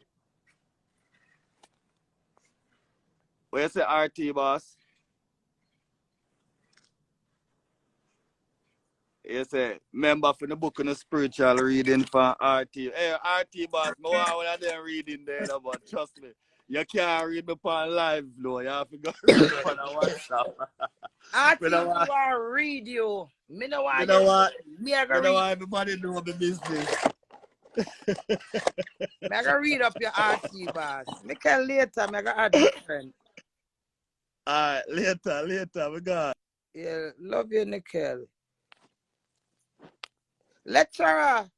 What you say, RT boss? You say, member for the book in the spiritual reading for RT. Hey, RT boss, I want one of them reading there, but trust me, you can't read me on live, no. You have to go read me on WhatsApp. RT want to read you. Me no want you know what? Me I You know read. why everybody know my business. Me I read up your RT boss. Me can later, me I add my friend. Alright, later, we got. Yeah, love you, Nickel. Lecturer.